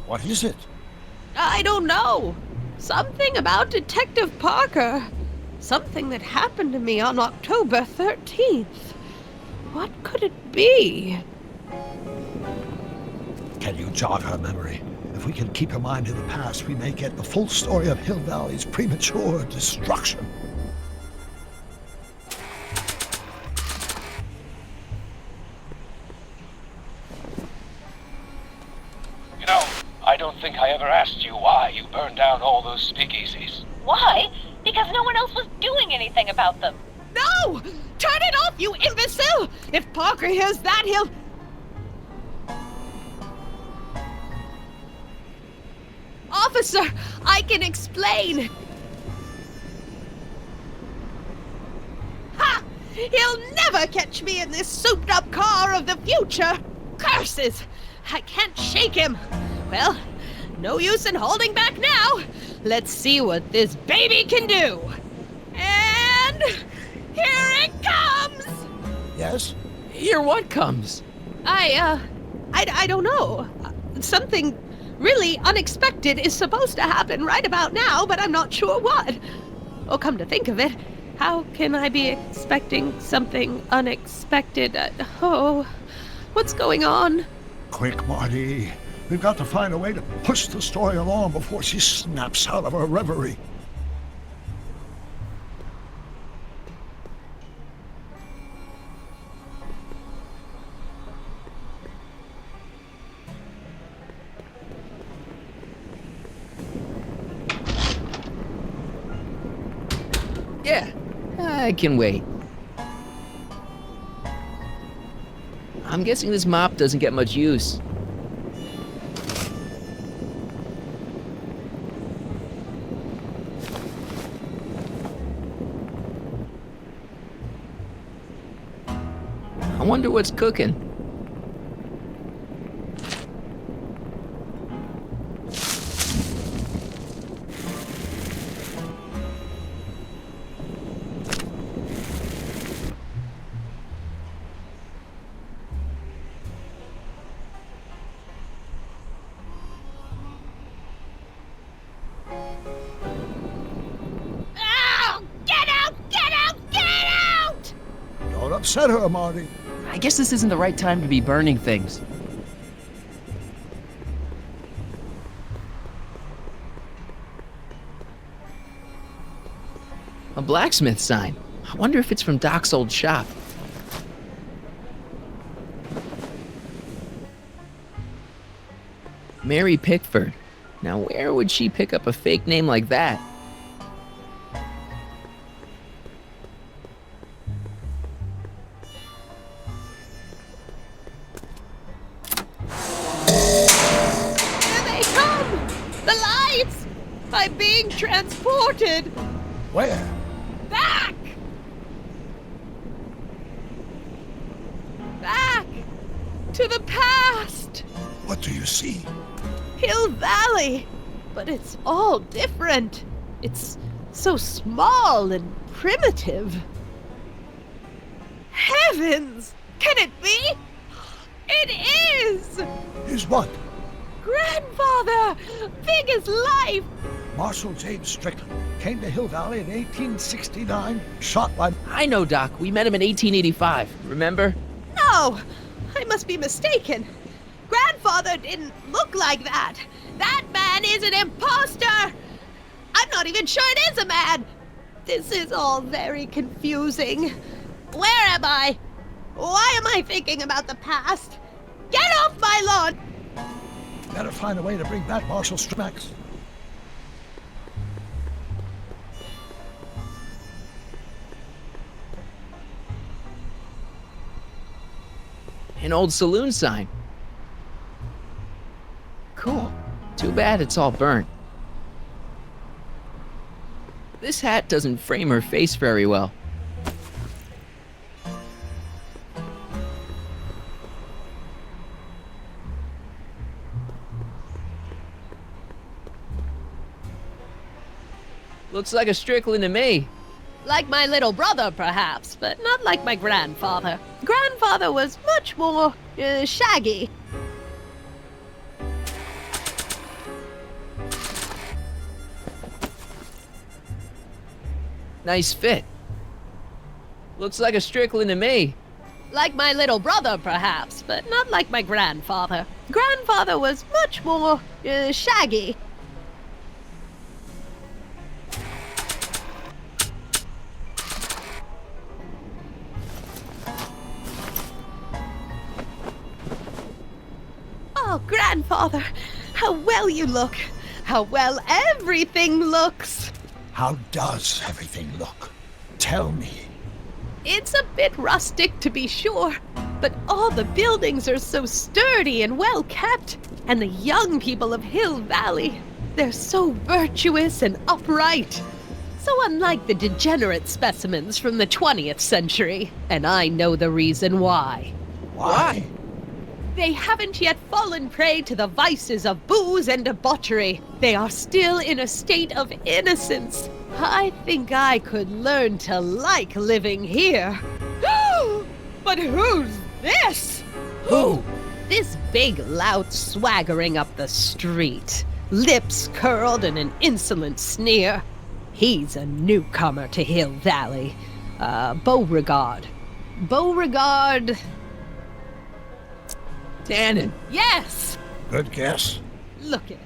What is it? I don't know. Something about Detective Parker. Something that happened to me on October 13th. What could it be? Can you jog her memory? If we can keep her mind in the past, we may get the full story of Hill Valley's premature destruction. You know, I don't think I ever asked you why you burned down all those speakeasies. Why? Because no one else was doing anything about them. No! Turn it off, you imbecile! If Parker hears that, he'll... Officer, I can explain. Ha! He'll never catch me in this souped-up car of the future. Curses! I can't shake him. Well, no use in holding back now. Let's see what this baby can do. And here it comes! Yes? Here what comes? I don't know. Something really unexpected is supposed to happen right about now, but I'm not sure what. Oh, come to think of it, how can I be expecting something unexpected? What's going on? Quick, Marty. We've got to find a way to push the story along before she snaps out of her reverie. Yeah, I can wait. I'm guessing this mop doesn't get much use. I wonder what's cooking. Don't upset her, Marty. I guess this isn't the right time to be burning things. A blacksmith sign. I wonder if it's from Doc's old shop. Mary Pickford. Now where would she pick up a fake name like that? I'm being transported! Where? Back! Back! To the past! What do you see? Hill Valley! But it's all different. It's so small and primitive. Heavens! Can it be? It is! Is what? Grandfather! Big as life! Marshal James Strickland came to Hill Valley in 1869, shot by... I know, Doc. We met him in 1885. Remember? No! I must be mistaken. Grandfather didn't look like that. That man is an imposter! I'm not even sure it is a man! This is all very confusing. Where am I? Why am I thinking about the past? Get off my lawn! Better find a way to bring back Marshal Max. An old saloon sign. Cool. Too bad it's all burnt. This hat doesn't frame her face very well. Looks like a Strickland to me. Like my little brother, perhaps, but not like my grandfather. Grandfather was much more shaggy. Nice fit. Looks like a Strickland to me. Like my little brother, perhaps, but not like my grandfather. Grandfather was much more shaggy. Oh, Grandfather, how well you look. How well everything looks. How does everything look? Tell me. It's a bit rustic, to be sure, but all the buildings are so sturdy and well kept. And the young people of Hill Valley, they're so virtuous and upright. So unlike the degenerate specimens from the 20th century. And I know the reason why. Why? They haven't yet fallen prey to the vices of booze and debauchery. They are still in a state of innocence. I think I could learn to like living here. But who's this? Who? This big lout swaggering up the street, lips curled in an insolent sneer. He's a newcomer to Hill Valley. Beauregard. Beauregard... Tannen. Yes! Good guess. Look at him,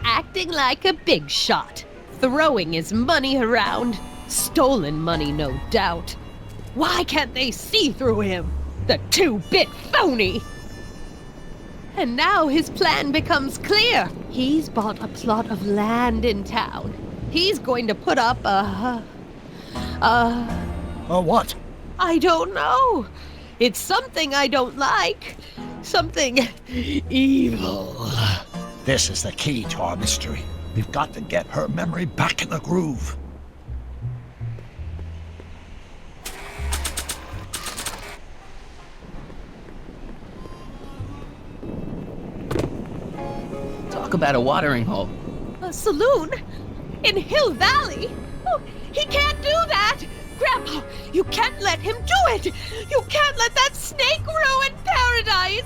acting like a big shot, throwing his money around. Stolen money, no doubt. Why can't they see through him? The two-bit phony! And now his plan becomes clear. He's bought a plot of land in town. He's going to put up a what? I don't know. It's something I don't like. Something evil. This is the key to our mystery. We've got to get her memory back in the groove. Talk about a watering hole. A saloon? In Hill Valley? Oh, he can't do that! Grandpa, you can't let him do it! You can't let that snake ruin paradise!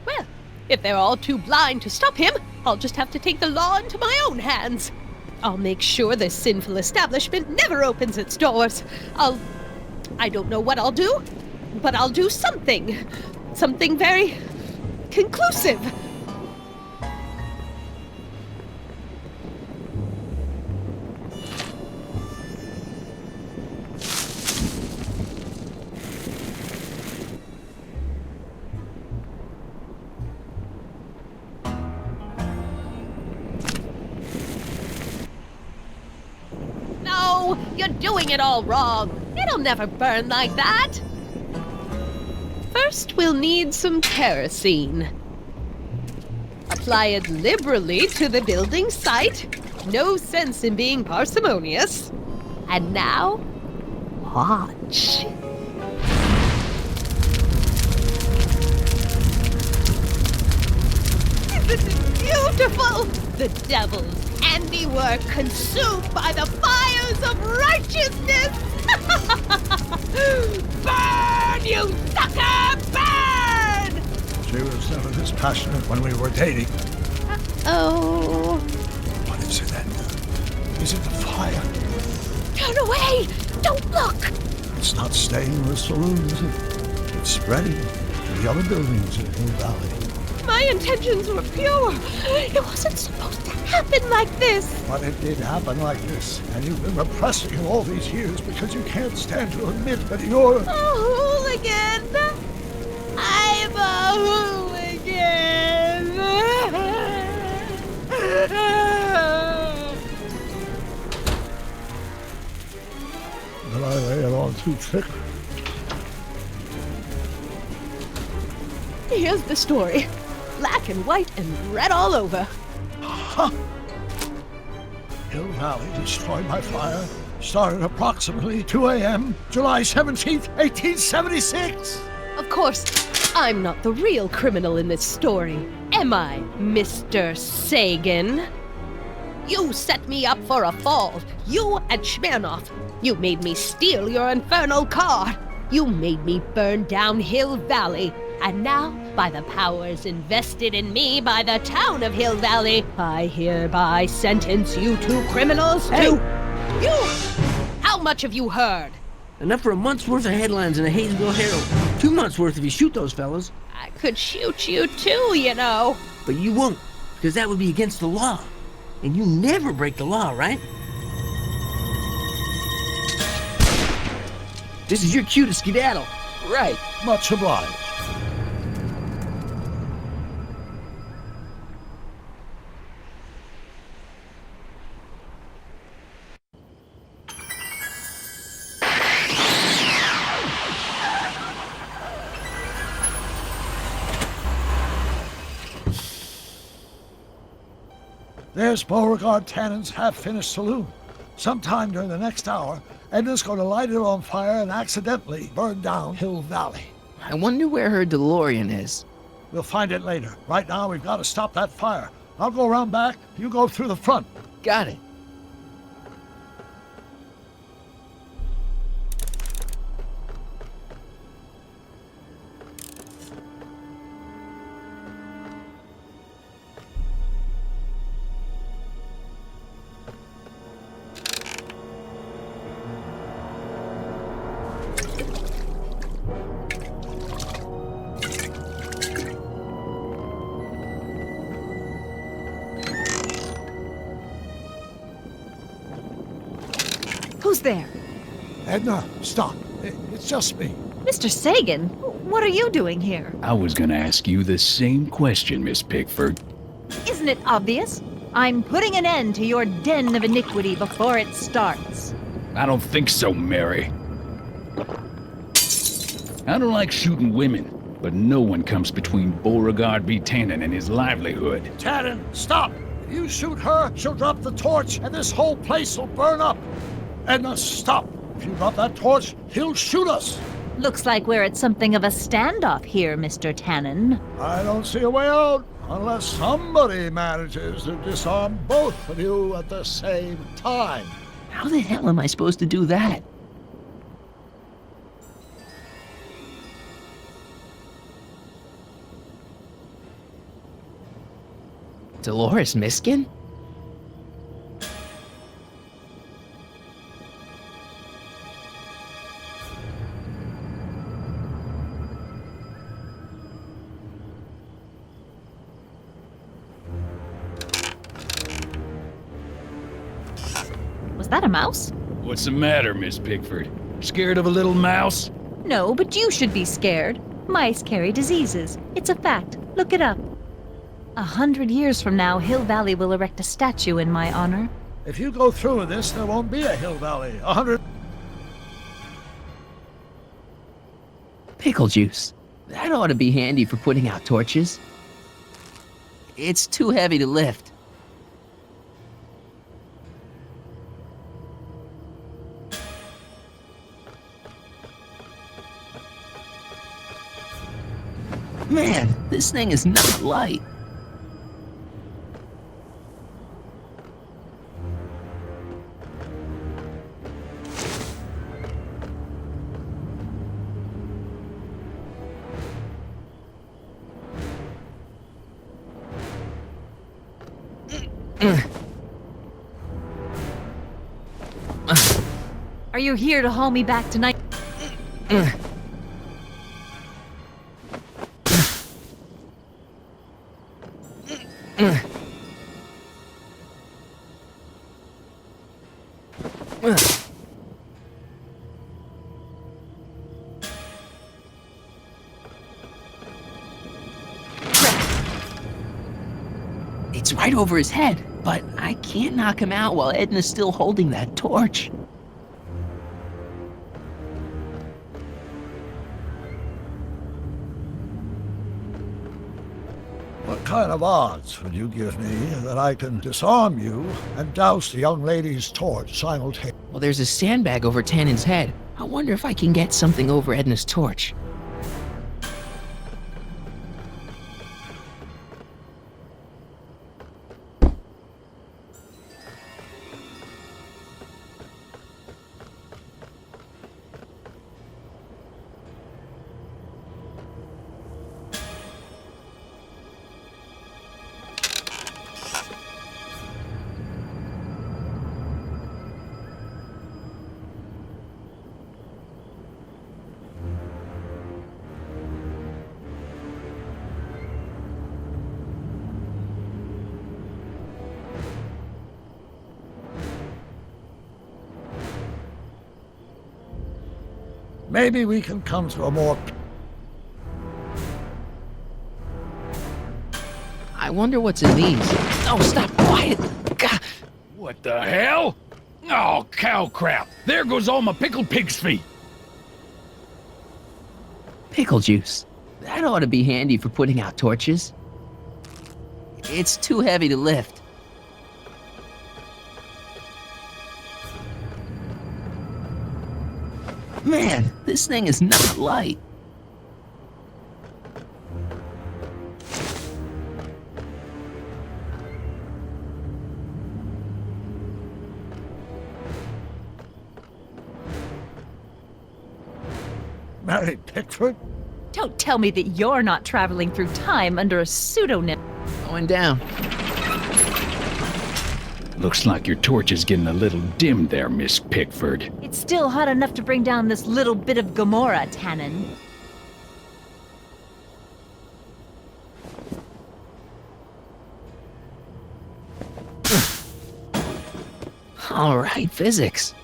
Well, if they're all too blind to stop him, I'll just have to take the law into my own hands. I'll make sure this sinful establishment never opens its doors. I don't know what I'll do, but I'll do something. Something very conclusive. No, you're doing it all wrong. It'll never burn like that. First, we'll need some kerosene. Apply it liberally to the building site. No sense in being parsimonious. And now, watch. Isn't it beautiful? the devil's handiwork consumed by the fires of righteousness! Burn, you sucker! Burn! She was never this passionate when we were dating. Oh. What is it, Edna? Is it the fire? Turn away! Don't look! It's not staying in the saloon, is it? It's spreading to the other buildings in Hill Valley. My intentions were pure. It wasn't supposed to happen like this. But it did happen like this, and you've been repressing it all these years because you can't stand to admit that you're... A hooligan! I'm a hooligan! Did I lay it on too thick? Here's the story. Black and white and red all over. Huh. Hill Valley destroyed by fire. Started approximately 2 a.m., July 17th, 1876. Of course, I'm not the real criminal in this story, am I, Mr. Sagan? You set me up for a fall. You and Smirnoff. You made me steal your infernal car. You made me burn down Hill Valley. And now, by the powers invested in me by the town of Hill Valley, I hereby sentence you two criminals to... You! How much have you heard? Enough for a month's worth of headlines in the Hayesville Herald. 2 months worth if you shoot those fellas. I could shoot you too, you know. But you won't, because that would be against the law. And you never break the law, right? This is your cue to skedaddle. Right. Much obliged. There's Beauregard Tannen's half-finished saloon. Sometime during the next hour, Edna's going to light it on fire and accidentally burn down Hill Valley. I wonder where her DeLorean is. We'll find it later. Right now, we've got to stop that fire. I'll go around back. You go through the front. Got it. Who's there? Edna, stop. It's just me. Mr. Sagan, what are you doing here? I was gonna ask you the same question, Miss Pickford. Isn't it obvious? I'm putting an end to your den of iniquity before it starts. I don't think so, Mary. I don't like shooting women, but no one comes between Beauregard B. Tannen and his livelihood. Tannen, stop! If you shoot her, she'll drop the torch, and this whole place will burn up. Edna, stop! If you drop that torch, he'll shoot us! Looks like we're at something of a standoff here, Mr. Tannen. I don't see a way out, unless somebody manages to disarm both of you at the same time. How the hell am I supposed to do that? Dolores Miskin? Was that a mouse? What's the matter, Miss Pickford? Scared of a little mouse? No, but you should be scared. Mice carry diseases. It's a fact. Look it up. 100 years from now, Hill Valley will erect a statue in my honor. If you go through with this, there won't be a Hill Valley. 100... Pickle juice. That ought to be handy for putting out torches. It's too heavy to lift. Man, this thing is not light. Are you here to haul me back tonight? It's right over his head, but I can't knock him out while Edna's still holding that torch. What kind of odds would you give me that I can disarm you and douse the young lady's torch simultaneously? Well, there's a sandbag over Tannen's head. I wonder if I can get something over Edna's torch. Maybe we can come to a more... I wonder what's in these. Oh, stop, quiet! God. What the hell? Oh, cow crap! There goes all my pickled pig's feet! Pickle juice. That ought to be handy for putting out torches. It's too heavy to lift. Man, this thing is not light. Mary Pickford? Don't tell me that you're not traveling through time under a pseudonym. Going down. Looks like your torch is getting a little dim there, Miss Pickford. It's still hot enough to bring down this little bit of Gomorrah, Tannen. All right, physics.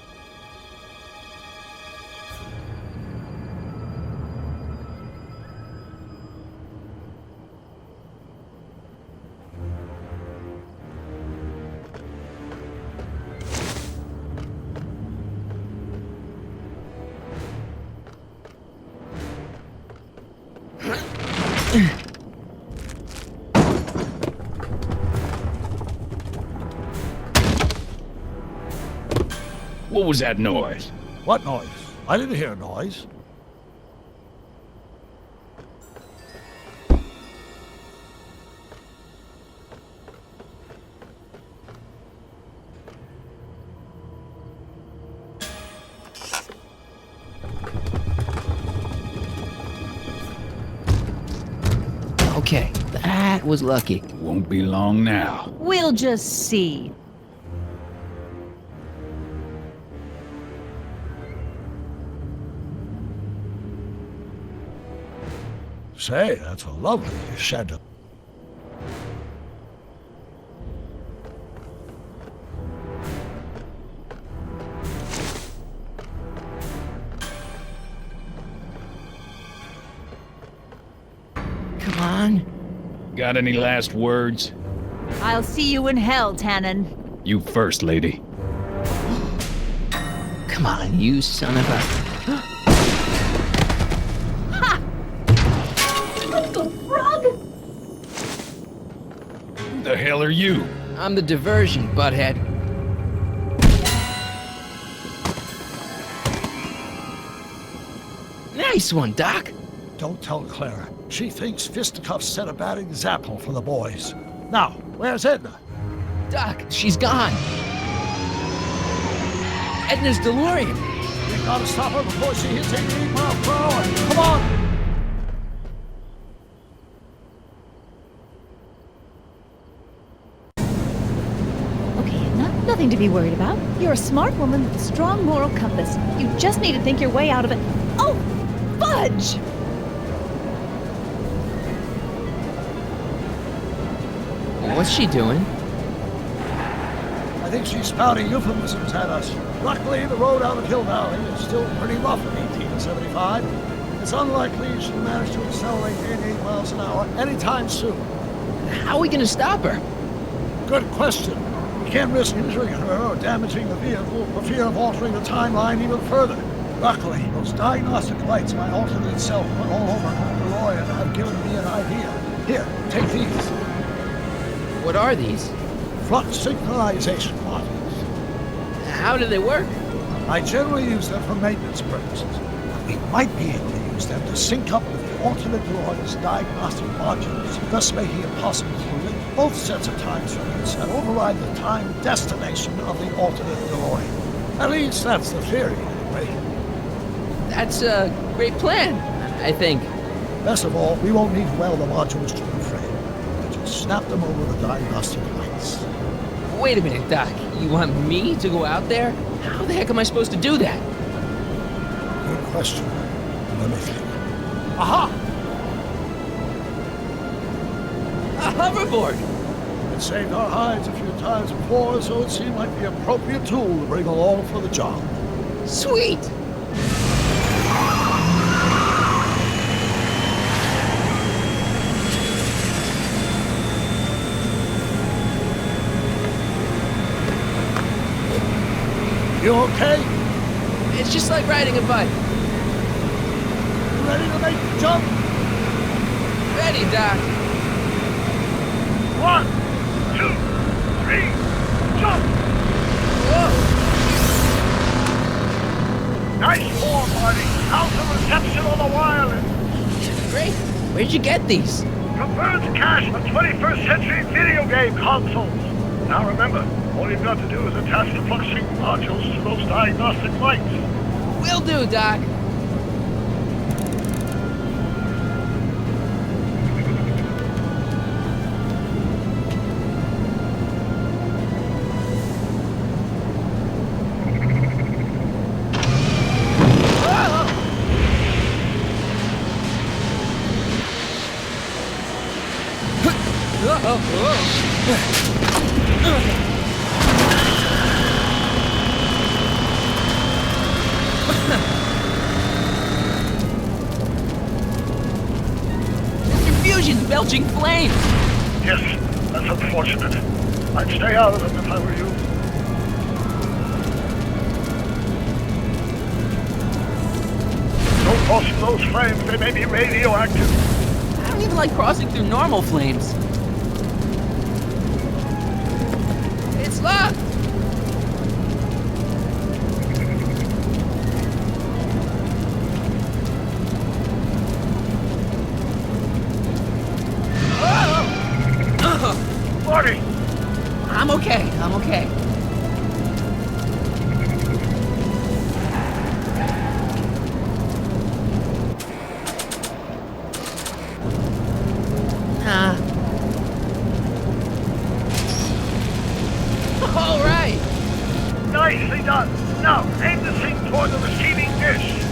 What was that noise? What noise? I didn't hear a noise. Okay, that was lucky. Won't be long now. We'll just see. Say, that's a lovely shed. Come on. Got any last words? I'll see you in hell, Tannen. You first, lady. Come on, you son of a... Who the hell are you? I'm the diversion, butthead. Nice one, Doc. Don't tell Clara. She thinks fisticuffs set a bad example for the boys. Now, where's Edna? Doc, she's gone. Edna's DeLorean. We gotta stop her before she hits 88 miles per hour. Come on! Nothing to be worried about. You're a smart woman with a strong moral compass. You just need to think your way out of it. Oh, fudge! What's she doing? I think she's spouting euphemisms at us. Luckily, the road out of Hill Valley is still pretty rough in 1875. It's unlikely she'll manage to accelerate 88 miles an hour anytime soon. How are we gonna stop her? Good question. We can't risk injuring her or damaging the vehicle for fear of altering the timeline even further. Luckily, those diagnostic lights my alternate self put all over Mandalorian have given me an idea. Here, take these. What are these? Flux synchronization modules. How do they work? I generally use them for maintenance purposes. We might be able to use them to sync up with the alternate DeLorean's diagnostic modules, thus making it possible to link both sets of time circuits and override the time destination of the alternate DeLorean. At least that's the theory, anyway. That's a great plan, I think. Best of all, we won't need to weld the modules to the frame. We'll just snap them over the diagnostic lights. Wait a minute, Doc. You want me to go out there? How the heck am I supposed to do that? Good question. Let me think. Aha! A hoverboard! It saved our hides a few times before, so it seemed like the appropriate tool to bring along for the job. Sweet! You okay? It's just like riding a bike. You ready to make the jump? Ready, Doc. 1, 2, 3, jump! Whoa! Nice form, Marty. How's the reception on the wireless? Great. Where'd you get these? From Bird's cache of 21st century video game consoles. Now remember, all you've got to do is attach the fluxing modules to those diagnostic lights. Will do, Doc. Confusion's belching flames! Yes, that's unfortunate. I'd stay out of them if I were you. Don't cross those flames, they may be radioactive. I don't even like crossing through normal flames. It's locked! Marty! I'm okay, I'm okay. All right! Nicely done! Now, aim the thing toward the receiving dish!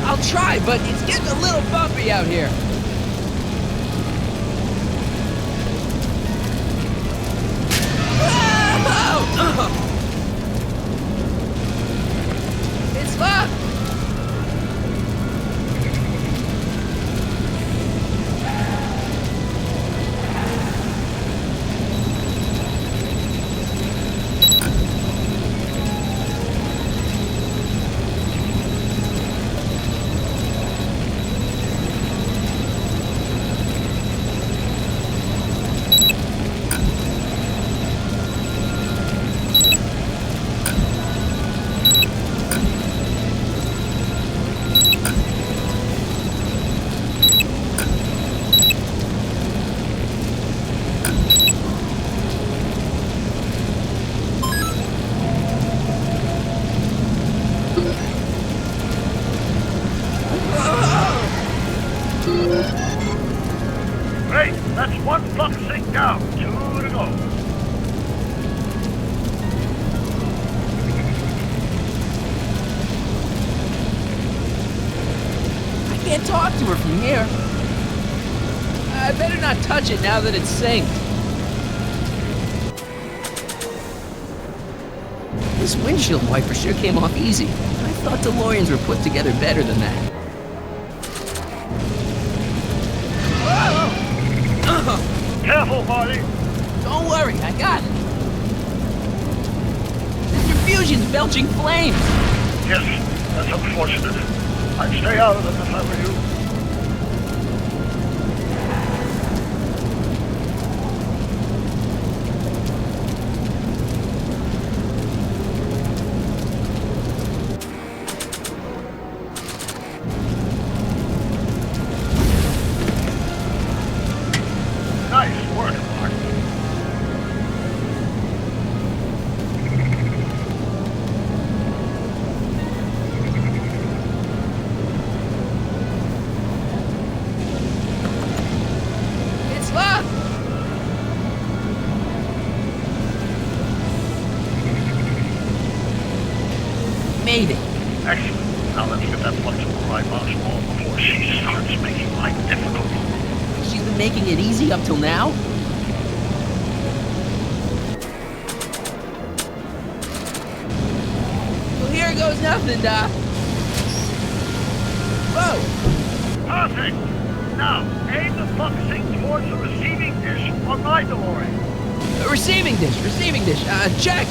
I'll try, but it's getting a little bumpy out here. It's locked! talk to her from here. I better not touch it now that it's synced. This windshield wiper sure came off easy. I thought DeLoreans were put together better than that. Careful, Marty. Don't worry, I got it. Your fusion's belching flames. Yes, that's unfortunate. I'd stay out of them if I were you. Nice work, Mark. It's locked! Made it. Excellent. Now let's get that bunch of right box wall before she starts making life difficult. She's been making it easy up till now? Well, here goes nothing, Doc. Whoa! Perfect! Now, aim the focusing towards the receiving dish on my DeLorean. Receiving dish, check!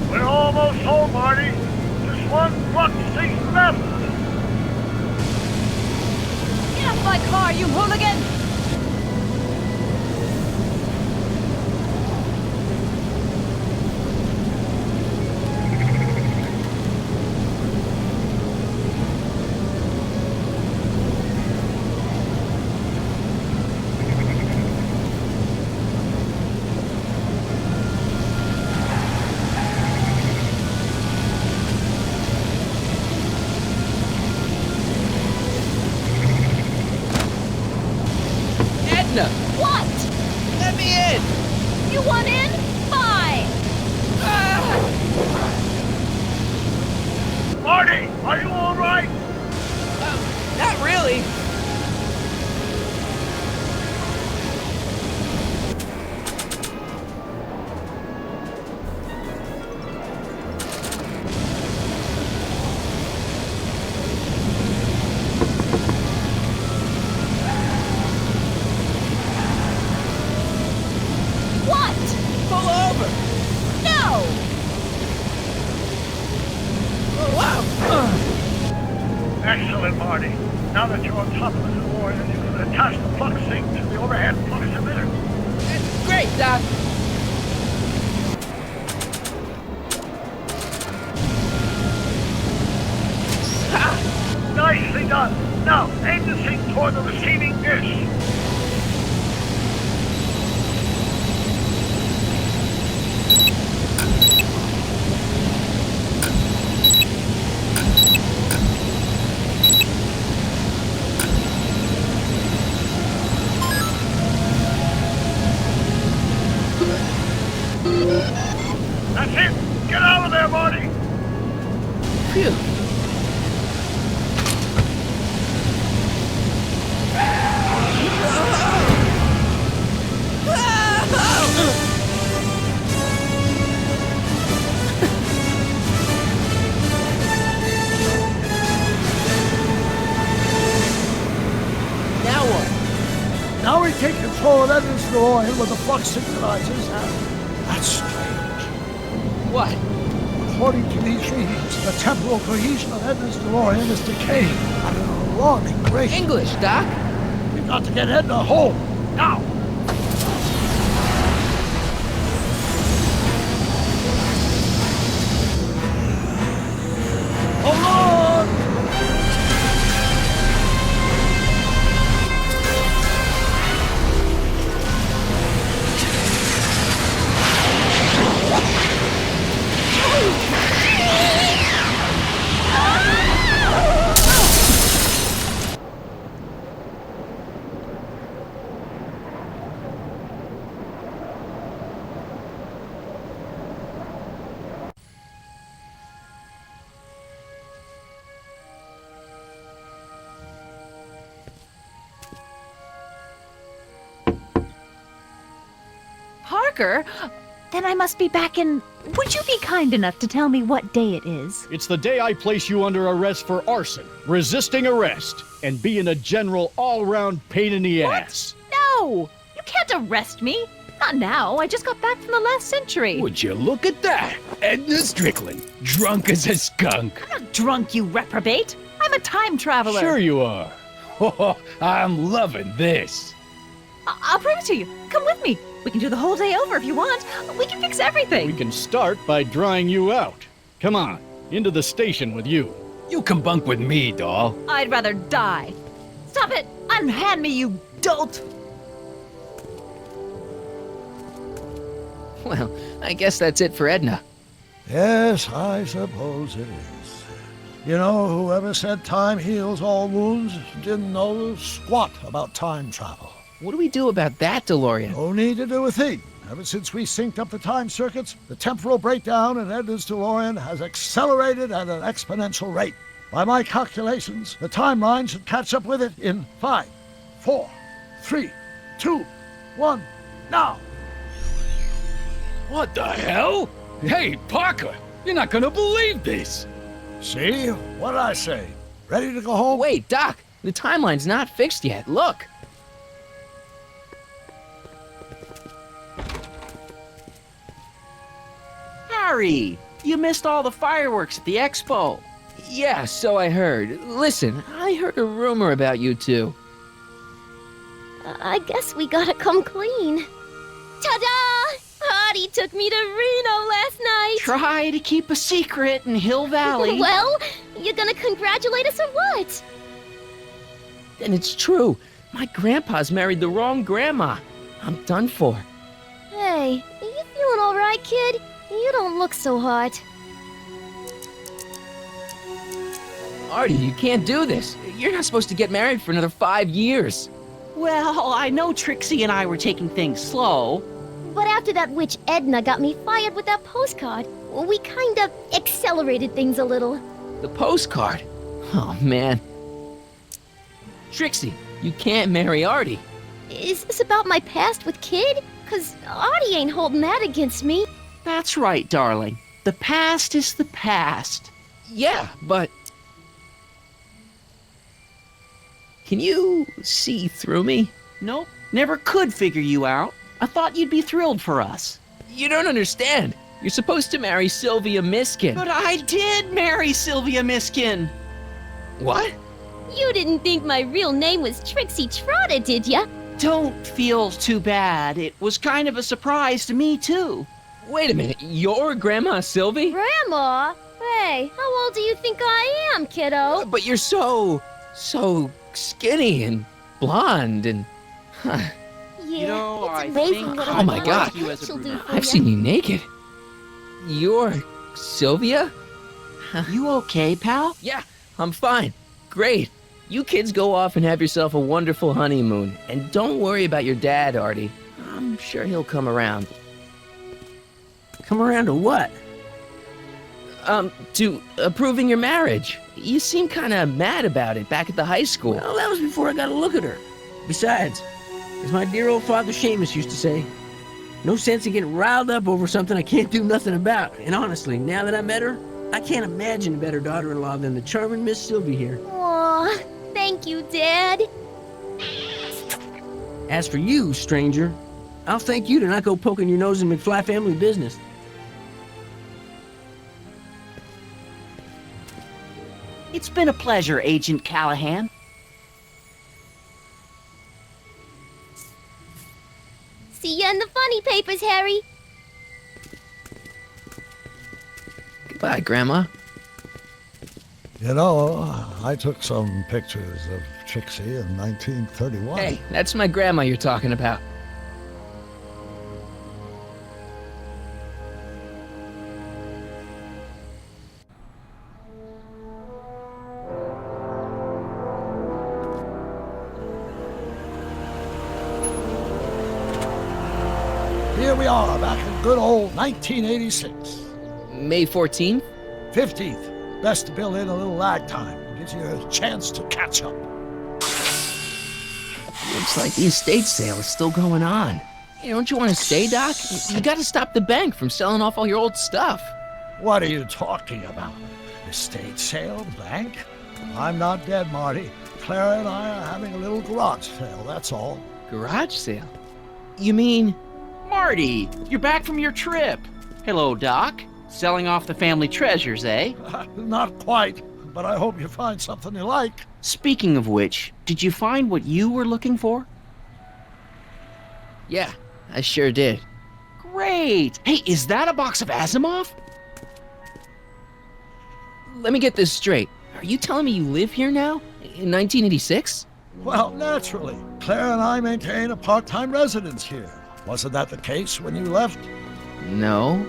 We're almost home, Marty. Just one block seat left. Get off my car, you hooligan! Edna! What? Let me in! You want in? Fine. Marty, are you all right? Not really. What? Pull over! No! Oh, wow! Excellent, Marty. Now that you're on top of the DeLorean, you can attach the plug sync to the overhead flux emitter. That's great, Doc. Nicely done. Now, aim the sync toward the receiving dish. That's it. Get out of there, Marty. Phew. Now what? Now we take control of Edna's DeLorean with the flux synchronizers, and that's strange. What? According to these readings, the temporal cohesion of Edna's DeLorean is decaying at an alarming rate. English, Doc. We've got to get Edna home, now! Hold on! Parker? Then I must be back in... Would you be kind enough to tell me what day it is? It's the day I place you under arrest for arson, resisting arrest, and being a general all-round pain in the ass. No! You can't arrest me. Not now. I just got back from the last century. Would you look at that? Edna Strickland, drunk as a skunk. I'm not drunk, you reprobate. I'm a time traveler. Sure you are. Oh, I'm loving this. I'll prove it to you. Come with me. We can do the whole day over if you want. We can fix everything. We can start by drying you out. Come on, into the station with you. You can bunk with me, doll. I'd rather die. Stop it! Unhand me, you dolt! Well, I guess that's it for Edna. Yes, I suppose it is. You know, whoever said time heals all wounds didn't know squat about time travel. What do we do about that, DeLorean? No need to do a thing. Ever since we synced up the time circuits, the temporal breakdown in Edna's DeLorean has accelerated at an exponential rate. By my calculations, the timeline should catch up with it in 5, 4, 3, 2, 1, now! What the hell? Hey, Parker, you're not gonna believe this. See? What did I say? Ready to go home? Wait, Doc, the timeline's not fixed yet. Look. Harry, you missed all the fireworks at the expo. Yeah, so I heard. Listen, I heard a rumor about you two. I guess we gotta come clean. Ta-da! Artie took me to Reno last night. Try to keep a secret in Hill Valley. Well, you gonna congratulate us or what? And it's true. My grandpa's married the wrong grandma. I'm done for. Hey, are you feeling all right, kid? You don't look so hot. Artie, you can't do this. You're not supposed to get married for another 5 years. Well, I know Trixie and I were taking things slow. But after that witch Edna got me fired with that postcard, we kind of accelerated things a little. The postcard? Oh, man. Trixie, you can't marry Artie. Is this about my past with Kid? 'Cause Artie ain't holding that against me. That's right, darling. The past is the past. Yeah, but... Can you see through me? Nope, never could figure you out. I thought you'd be thrilled for us. You don't understand. You're supposed to marry Sylvia Miskin. But I did marry Sylvia Miskin. What? You didn't think my real name was Trixie Trotter, did ya? Don't feel too bad. It was kind of a surprise to me, too. Wait a minute, you're Grandma Sylvie? Grandma? Hey, how old do you think I am, kiddo? But you're so skinny and blonde and... Yeah, You know, it's I amazing think what Oh my God. you as a she'll do brunette. for I've ya. seen you naked. You're Sylvia? You okay, pal? Yeah, I'm fine. Great. You kids go off and have yourself a wonderful honeymoon. And don't worry about your dad, Artie. I'm sure he'll come around. Come around to what? To approving your marriage. You seem kind of mad about it back at the high school. Well, that was before I got a look at her. Besides, as my dear old father Seamus used to say, no sense in getting riled up over something I can't do nothing about. And honestly, now that I met her, I can't imagine a better daughter-in-law than the charming Miss Sylvie here. Aw, thank you, Dad. As for you, stranger, I'll thank you to not go poking your nose in McFly family business. It's been a pleasure, Agent Callahan. See ya in the funny papers, Harry. Goodbye, Grandma. You know, I took some pictures of Trixie in 1931. Hey, that's my grandma you're talking about. Here we are, back in good old 1986. May 14th? 15th. Best to build in a little lag time. Gives you a chance to catch up. Looks like the estate sale is still going on. Hey, don't you want to stay, Doc? You gotta stop the bank from selling off all your old stuff. What are you talking about? Estate sale? Bank? I'm not dead, Marty. Clara and I are having a little garage sale, that's all. Garage sale? You mean... Marty, you're back from your trip. Hello, Doc. Selling off the family treasures, eh? Not quite, but I hope you find something you like. Speaking of which, did you find what you were looking for? Yeah, I sure did. Great! Hey, is that a box of Asimov? Let me get this straight. Are you telling me you live here now? In 1986? Well, naturally. Claire and I maintain a part-time residence here. Wasn't that the case when you left? No.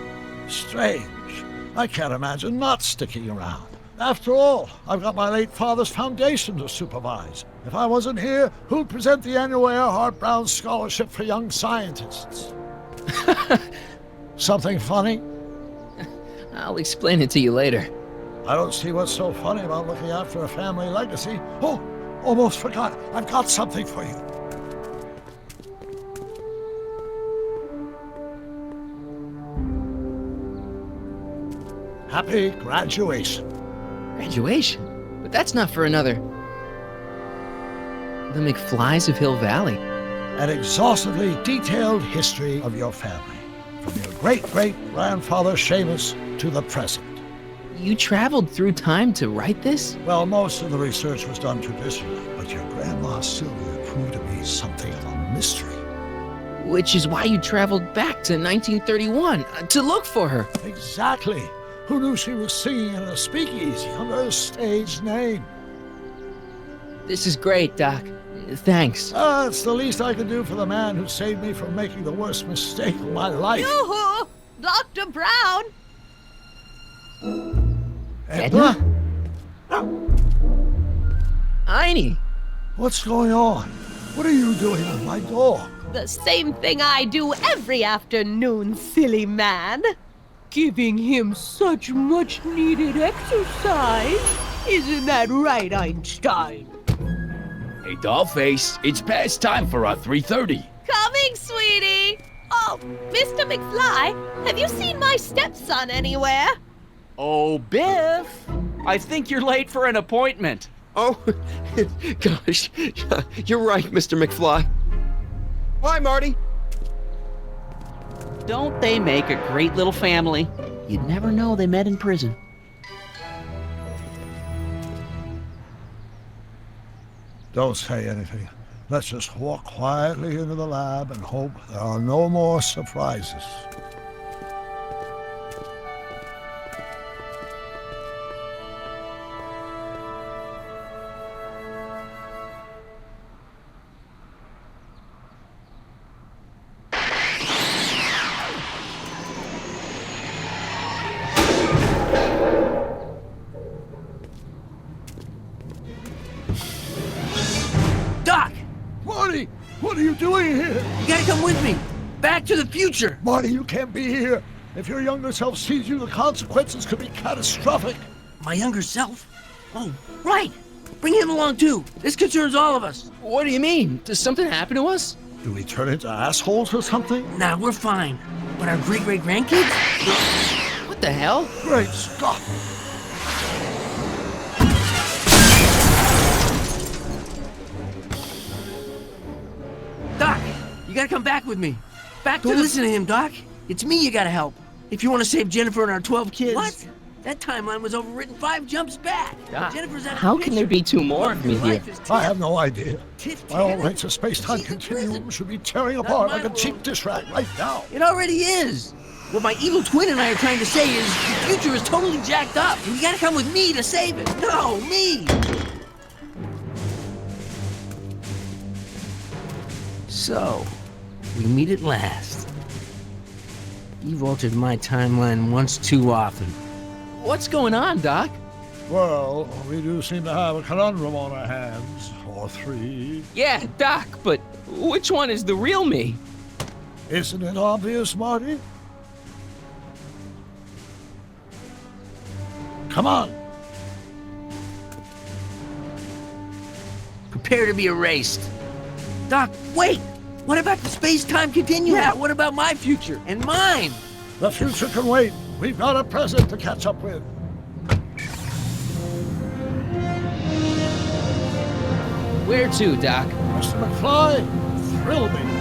Strange. I can't imagine not sticking around. After all, I've got my late father's foundation to supervise. If I wasn't here, who'd present the annual Earhart Brown Scholarship for Young Scientists? Something funny? I'll explain it to you later. I don't see what's so funny about looking after a family legacy. Oh, almost forgot. I've got something for you. Happy graduation. Graduation? But that's not for another... The McFlys of Hill Valley. An exhaustively detailed history of your family. From your great-great-grandfather Seamus to the present. You traveled through time to write this? Well, most of the research was done traditionally, but your grandma Sylvia proved to be something of a mystery. Which is why you traveled back to 1931, to look for her. Exactly. Who knew she was singing in a speakeasy under a stage name? This is great, Doc. Thanks. It's the least I can do for the man who saved me from making the worst mistake of my life. Yoo-hoo! Dr. Brown! Edna? Einie! What's going on? What are you doing with my dog? The same thing I do every afternoon, silly man. Giving him such much-needed exercise. Isn't that right, Einstein? Hey, Dollface, it's past time for our 3:30. Coming, sweetie! Oh, Mr. McFly, have you seen my stepson anywhere? Oh, Biff! I think you're late for an appointment. Oh, gosh. You're right, Mr. McFly. Hi, Marty. Don't they make a great little family? You'd never know they met in prison. Don't say anything. Let's just walk quietly into the lab and hope there are no more surprises. Doc! Marty! What are you doing here? You gotta come with me! Back to the future! Marty, you can't be here. If your younger self sees you, the consequences could be catastrophic. My younger self? Oh, right! Bring him along too! This concerns all of us! What do you mean? Does something happen to us? Do we turn into assholes or something? Nah, we're fine. But our great-great-grandkids? What the hell? Great Scott! Doc, you gotta come back with me. Don't listen to him, Doc. It's me you gotta help. If you want to save Jennifer and our 12 kids. What? That timeline was overwritten 5 jumps back. Doc, Jennifer's out of how the can there be 2 more of me here? I have no idea. My own lengths of space-time continuum should be tearing apart like a cheap dish rag right now. It already is. What my evil twin and I are trying to say is the future is totally jacked up. And you gotta come with me to save it. No, me! So, we meet at last. You've altered my timeline once too often. What's going on, Doc? Well, we do seem to have a conundrum on our hands. Or 3. Yeah, Doc, but which one is the real me? Isn't it obvious, Marty? Come on. Prepare to be erased. Doc, wait! What about the space-time continuum? Yeah, what about my future and mine? The future can wait. We've got a present to catch up with. Where to, Doc? Mr. McFly, thrill me.